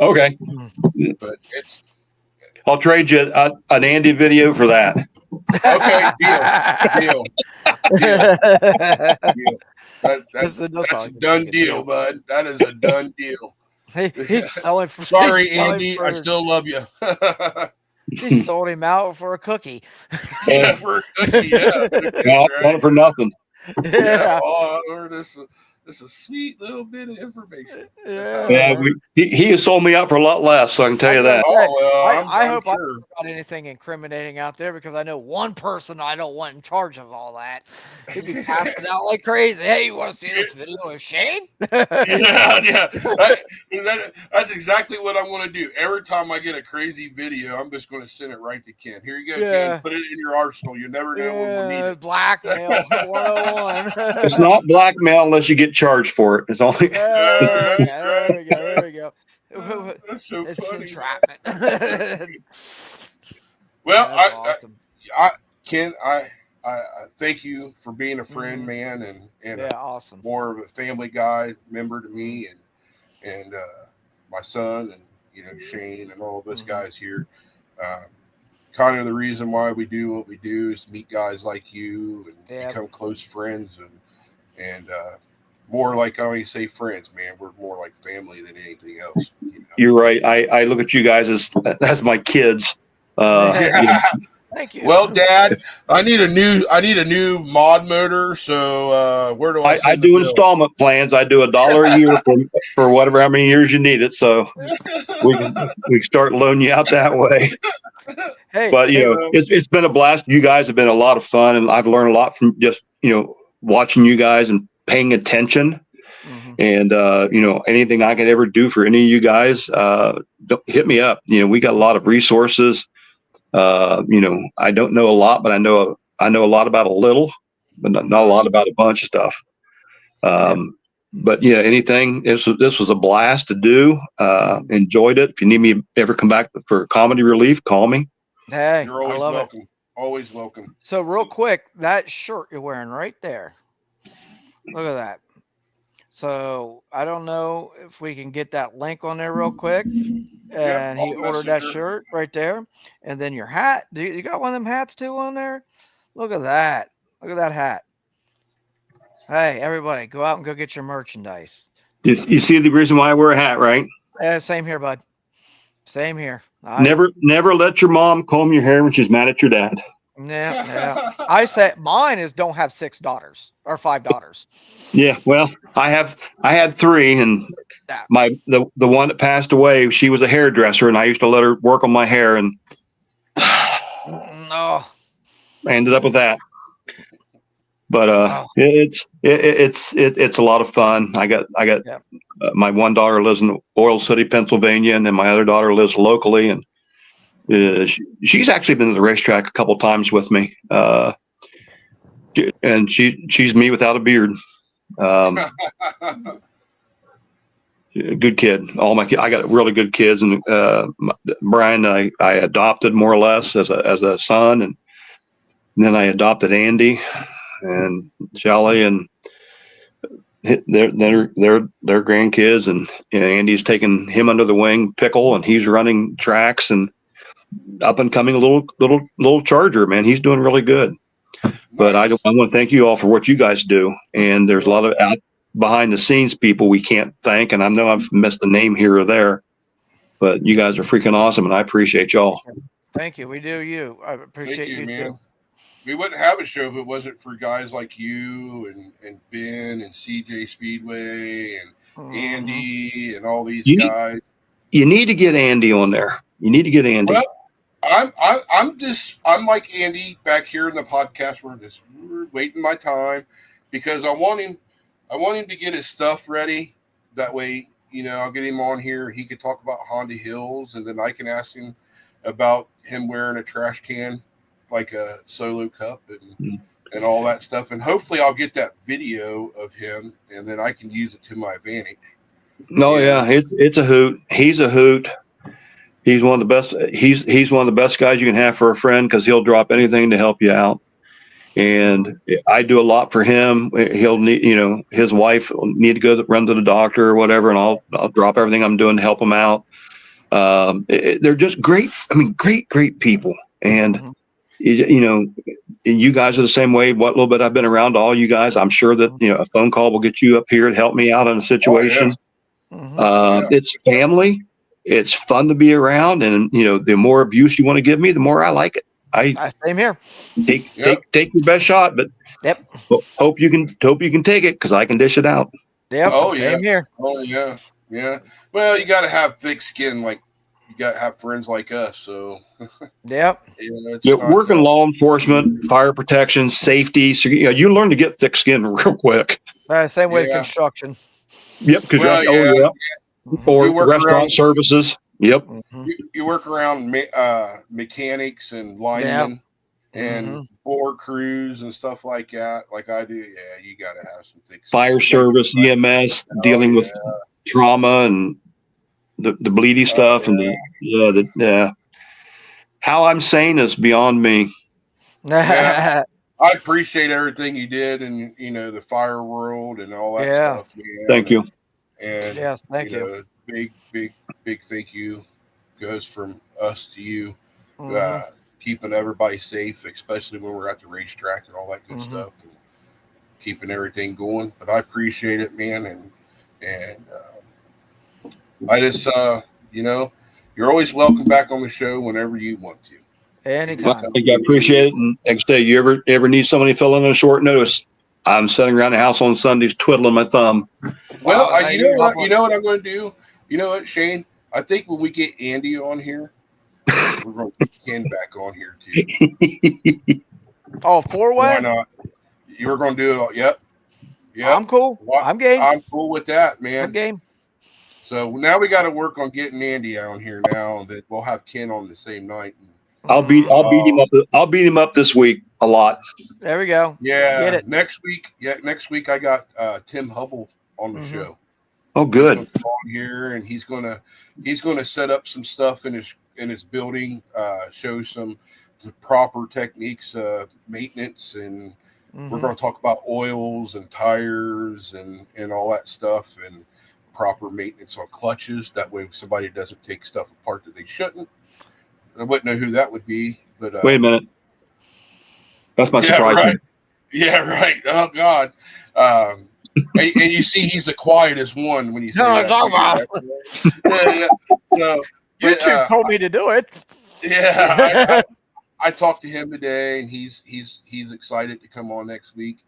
Okay, but I'll trade you an Andy video for that. Okay, deal. That's a done deal, bud. That is a done deal. He's selling for. Sorry, Andy. I still love you. He sold him out for a cookie. Yeah, for a cookie. Yeah. Not for nothing. Yeah. Oh, this is a sweet little bit of information. Yeah. He has sold me out for a lot less, so I can tell you that. Oh, well, I hope sure. I don't got anything incriminating out there, because I know one person I don't want in charge of all that. He'd be passing out like crazy. Hey, you want to see this video of Shane? Yeah. That's exactly what I want to do. Every time I get a crazy video, I'm just going to send it right to Ken. Here you go, Ken. Put it in your arsenal. You never know when we'll need it. Blackmail 101. It's not blackmail unless you get charged for it. It's only. There we go. That's so it's funny. Entrapment. Well, Ken, I thank you for being a friend, man, and awesome. more of a family guy member to me, and my son, and Shane, and all of us guys here. Kind of the reason why we do what we do is to meet guys like you and become close friends, and more like, I don't even say friends, man. We're more like family than anything else. You're right. I look at you guys as my kids. Thank you. Well, Dad, I need a new mod motor. So where do I do installment plans. I do $1 a year for whatever how many years you need it. So we can start loaning you out that way. Hey, But hey, it's been a blast. You guys have been a lot of fun, and I've learned a lot from just watching you guys and paying attention. mhm. And anything I could ever do for any of you guys, hit me up. We got a lot of resources. I don't know a lot, but I know a lot about a little, but not a lot about a bunch of stuff. But anything. This was a blast to do. Enjoyed it. If you need me ever come back for comedy relief, call me. Hey, You're I always love it. welcome. Always welcome. So real quick, that shirt you're wearing right there. Look at that. So I don't know if we can get that link on there real quick. Yep, And he all ordered that messenger. shirt right there. And then your hat. Do you got one of them hats too on there? Look at that. Look at that hat. Hey, everybody, go out and go get your merchandise. You see the reason why I wear a hat, right? Same here, bud. Same here. Never let your mom comb your hair when she's mad at your dad. Yeah. I say mine is don't have 6 daughters or 5 daughters. Yeah, well, I had 3, and Yeah. the one that passed away, she was a hairdresser, and I used to let her work on my hair, and No. I ended up with that. But Oh, it's a lot of fun. I got yeah. my one daughter lives in Oil City, Pennsylvania, and then my other daughter lives locally, and she's actually been to the racetrack a couple times with me. And she's me without a beard. Good kid. I got really good kids, and Brian I adopted more or less as a son, and then I adopted Andy and Shelly, and they're grandkids, and Andy's taken him under the wing, Pickle, and he's running tracks and up and coming little Charger, man. He's doing really good. But I want to thank you all for what you guys do. And there's a lot of out behind the scenes people we can't thank. And I know I've missed a name here or there, but you guys are freaking awesome, and I appreciate y'all. Thank you. We do you. I appreciate you man. too. We wouldn't have a show if it wasn't for guys like you and Ben and CJ Speedway and Andy and all these guys. You need to get Andy on there. You need to get Andy. Well, I'm like Andy back here in the podcast. We're waiting my time because I want him to get his stuff ready. That way, I'll get him on here. He could talk about Honda Hills, and then I can ask him about him wearing a trash can like a solo cup and all that stuff. And hopefully I'll get that video of him, and then I can use it to my advantage. Yeah, it's a hoot. He's a hoot. He's one of the best. He's one of the best guys you can have for a friend, because he'll drop anything to help you out. And I do a lot for him. He'll need, his wife will need to go run to the doctor or whatever, and I'll drop everything I'm doing to help him out. They're just great. I mean, great people. And you guys are the same way. What little bit I've been around all you guys, I'm sure that a phone call will get you up here to help me out in a situation. It's family. It's fun to be around, and the more abuse you want to give me, the more I like it. Same here. Take your best shot, but hope you can take it, because I can dish it out. Yep. Oh yeah. Same here. Oh yeah. Well, you got to have thick skin, like you got to have friends like us. So. Yep. Working law enforcement, fire protection, safety. So you learn to get thick skin real quick. Same with construction. Yep. Or restaurant services. Yep. You work around mechanics and linemen and bore crews and stuff like that, like I do. Yeah, you got to have some thick skin. Fire service, EMS, dealing with trauma and the bleedy stuff, and how I'm sane is beyond me. I appreciate everything you did in the fire world and all that stuff. Man. Thank you. And yes, thank you. Big thank you goes from us to you, keeping everybody safe, especially when we're at the racetrack and all that good stuff, and keeping everything going. But I appreciate it, man, and I just you're always welcome back on the show whenever you want to. Anytime. I appreciate it, and like I say, you ever need somebody to fill in on short notice, I'm sitting around the house on Sundays twiddling my thumb. Well, you know what I'm going to do? You know what, Shane? I think when we get Andy on here, we're going to get Ken back on here too. Oh, Why 4-way? not? You were going to do it all. Yep. I'm cool. What? I'm game. I'm cool with that, I'm man. game. So now we got to work on getting Andy on here now that we'll have Ken on the same night. I'll beat him up. I'll beat him up this week a lot. There we go. Yeah. Get it. Next week I got Tim Hubble on the show. Oh, good. He's gonna come on here and he's gonna set up some stuff in his building, show some proper techniques, maintenance, and we're going to talk about oils and tires and all that stuff and proper maintenance on clutches. That way, somebody doesn't take stuff apart that they shouldn't. I wouldn't know who that would be, but wait a minute. That's my surprise. Right. Yeah, right. Oh God. And you see, he's the quietest one when you say that. So YouTube told me to do it. Yeah, I talked to him today, and he's excited to come on next week,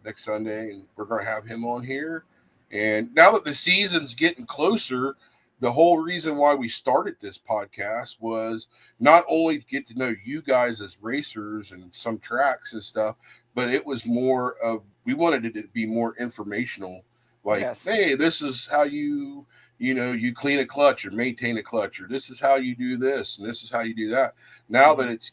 next Sunday, and we're going to have him on here. And now that the season's getting closer, the whole reason why we started this podcast was not only to get to know you guys as racers and some tracks and stuff, but it was more of, we wanted it to be more informational. Like, yes. Hey, this is how you clean a clutch or maintain a clutch, or this is how you do this, and this is how you do that. Now that it's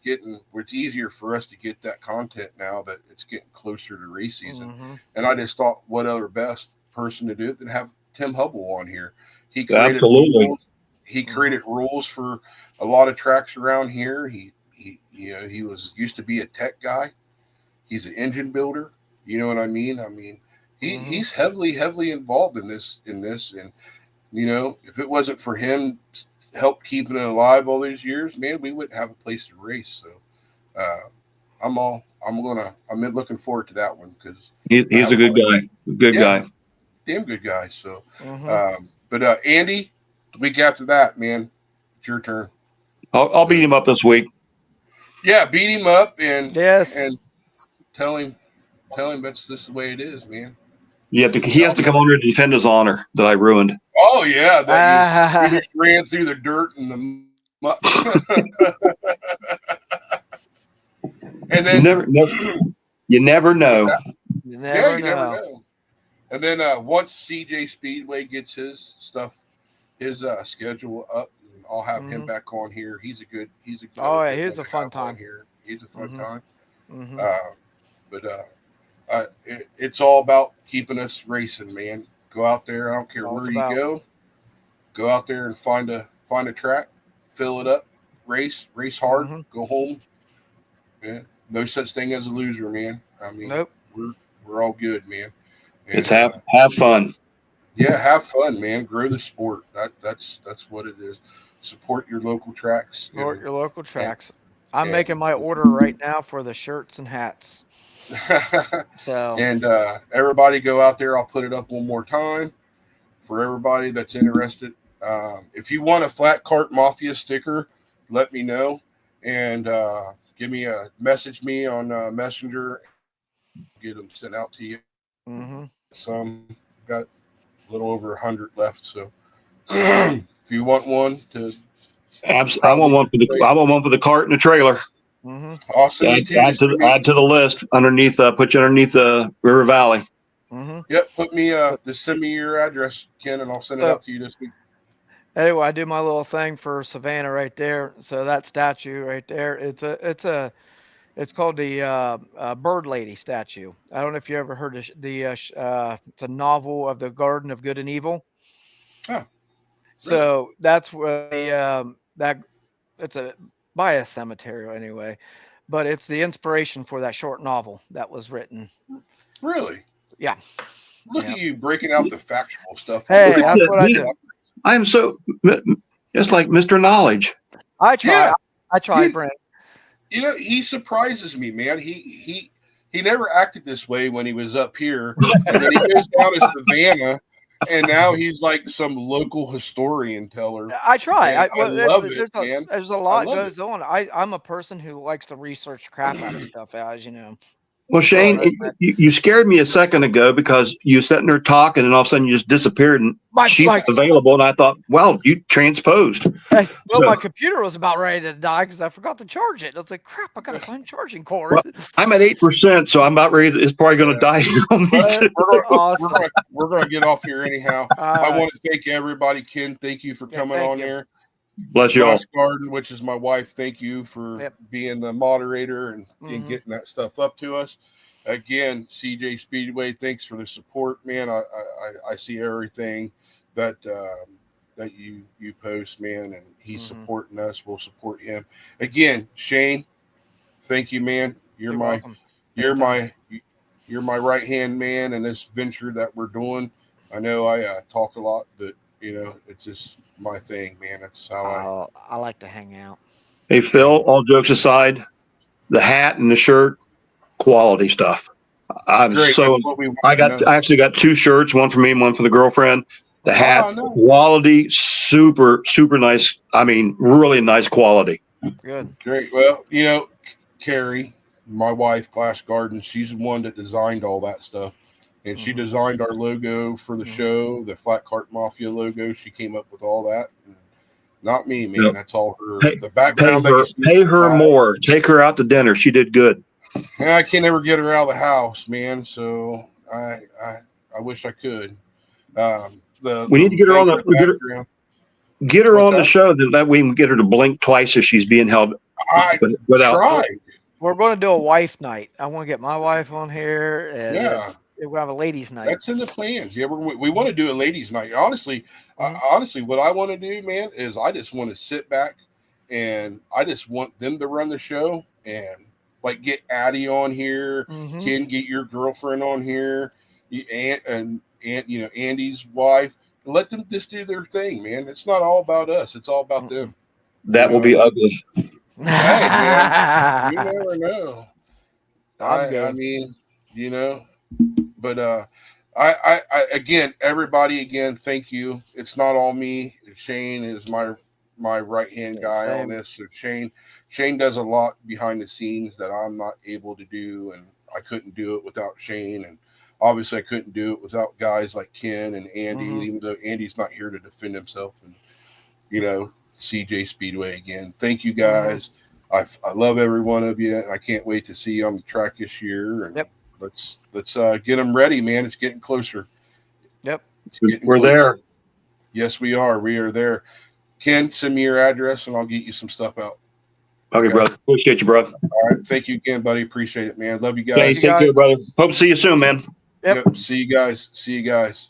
easier for us to get that content now that it's getting closer to race season. And I just thought, what other best person to do it than have Tim Hubble on here. He created rules. He created rules for a lot of tracks around here. He used to be a tech guy. He's an engine builder. You know what I mean? He's heavily involved in this, and if it wasn't for him help keeping it alive all these years, man, we wouldn't have a place to race. So I'm looking forward to that one because he's a good guy. Good guy. Damn good guy. So but Andy, the week after that, man, it's your turn. I'll beat him up this week. Yeah, beat him up and yes, and tell him that's just the way it is, man. He has to come on here to defend his honor that I ruined. Oh yeah, that you just ran through the dirt and the muck. And then you never know. You never know. And then once CJ Speedway gets his stuff, his schedule up, I'll have him back on here. He's a good. Oh yeah, he's a fun time here. He's a fun time. It's all about keeping us racing, man. Go out there. I don't care where you go. Go out there and find a track, fill it up, race hard, go home. Yeah, no such thing as a loser, man. Nope. We're all good, man. And, it's have fun. Yeah, have fun, man. Grow the sport. That's what it is. Support your local tracks. Support your local tracks. I'm making my order right now for the shirts and hats. So and everybody go out there. I'll put it up one more time for everybody that's interested. If you want a Flat Cart Mafia sticker, let me know and message me on Messenger. Get them sent out to you. Some got a little over 100 left, so if you want one I want one for the cart and the trailer. Awesome. Add to the list underneath. Put you underneath River Valley. Yep. Just send me your address, Ken, and I'll send it out to you this week. Anyway, I do my little thing for Savannah right there. So that statue right there, it's called the Bird Lady statue. I don't know if you ever heard of it's a novel of the Garden of Good and Evil. Oh, really? So that's where it's a by a cemetery anyway, but it's the inspiration for that short novel that was written. Really? Yeah. Look at you breaking out the factual stuff. Hey, that's what I do. I am so just like Mr. Knowledge. I try, Brent. He surprises me, man. He never acted this way when he was up here, and then he goes down to Savannah, and now he's like some local historian teller. I try. I love it, man. There's a lot goes on. I'm a person who likes to research crap out of stuff, as you know. Well, Shane, you scared me a second ago because you were sitting there talking, and all of a sudden you just disappeared, and she was available, and I thought, well, you transposed. Well, my computer was about ready to die because I forgot to charge it. I was like, crap, I got to find charging cord. Well, I'm at 8%, so I'm about ready. It's probably going to die on me too. We're going to get off here anyhow. I want to thank everybody. Ken, thank you for coming on there. Bless you all. Garden, which is my wife, thank you for being the moderator and getting that stuff up to us. Again, CJ Speedway, thanks for the support, man. I see everything that that you post, man, and he's supporting us. We'll support him. Again, Shane, thank you, man. You're my right hand man in this venture that we're doing. I know I talk a lot, but it's just my thing, man. That's how I like to hang out. Hey, Phil, all jokes aside, the hat and the shirt, quality stuff. I actually got 2 shirts, one for me and one for the girlfriend. The hat, quality, super, super nice. I mean, really nice quality. Good. Great. Well, Carrie, my wife, Glass Garden, she's the one that designed all that stuff. And she designed our logo for the show, the Flat Cart Mafia logo. She came up with all that. And not me, man. Yep. That's all her. The background. Pay her more. Take her out to dinner. She did good. And I can't ever get her out of the house, man. So I wish I could. We need to get her on the get her on the show that we can get her to blink twice if she's being held. Tried. We're going to do a wife night. I want to get my wife on here. And we'll have a ladies' night. That's in the plans. Yeah, we want to do a ladies' night. Honestly, what I want to do, man, is I just want to sit back and I just want them to run the show and like get Addie on here, Ken, get your girlfriend on here, and Andy's wife. Let them just do their thing, man. It's not all about us. It's all about them. That will be ugly. Hey, man, you never know. I mean, but I again, everybody, thank you. It's not all me. Shane is my right hand guy on this. So Shane does a lot behind the scenes that I'm not able to do, and I couldn't do it without Shane, and obviously I couldn't do it without guys like Ken and Andy, even though Andy's not here to defend himself. And CJ Speedway again. Thank you guys. I love every one of you, and I can't wait to see you on the track this year. And let's get them ready, man. It's getting closer. Yep, we're there. Yes, we are. We are there. Ken, send me your address, and I'll get you some stuff out. Okay, brother. Appreciate you, brother. All right. Thank you again, buddy. Appreciate it, man. Love you guys. Okay, take care, brother. Hope to see you soon, man. Yep. See you guys. See you guys.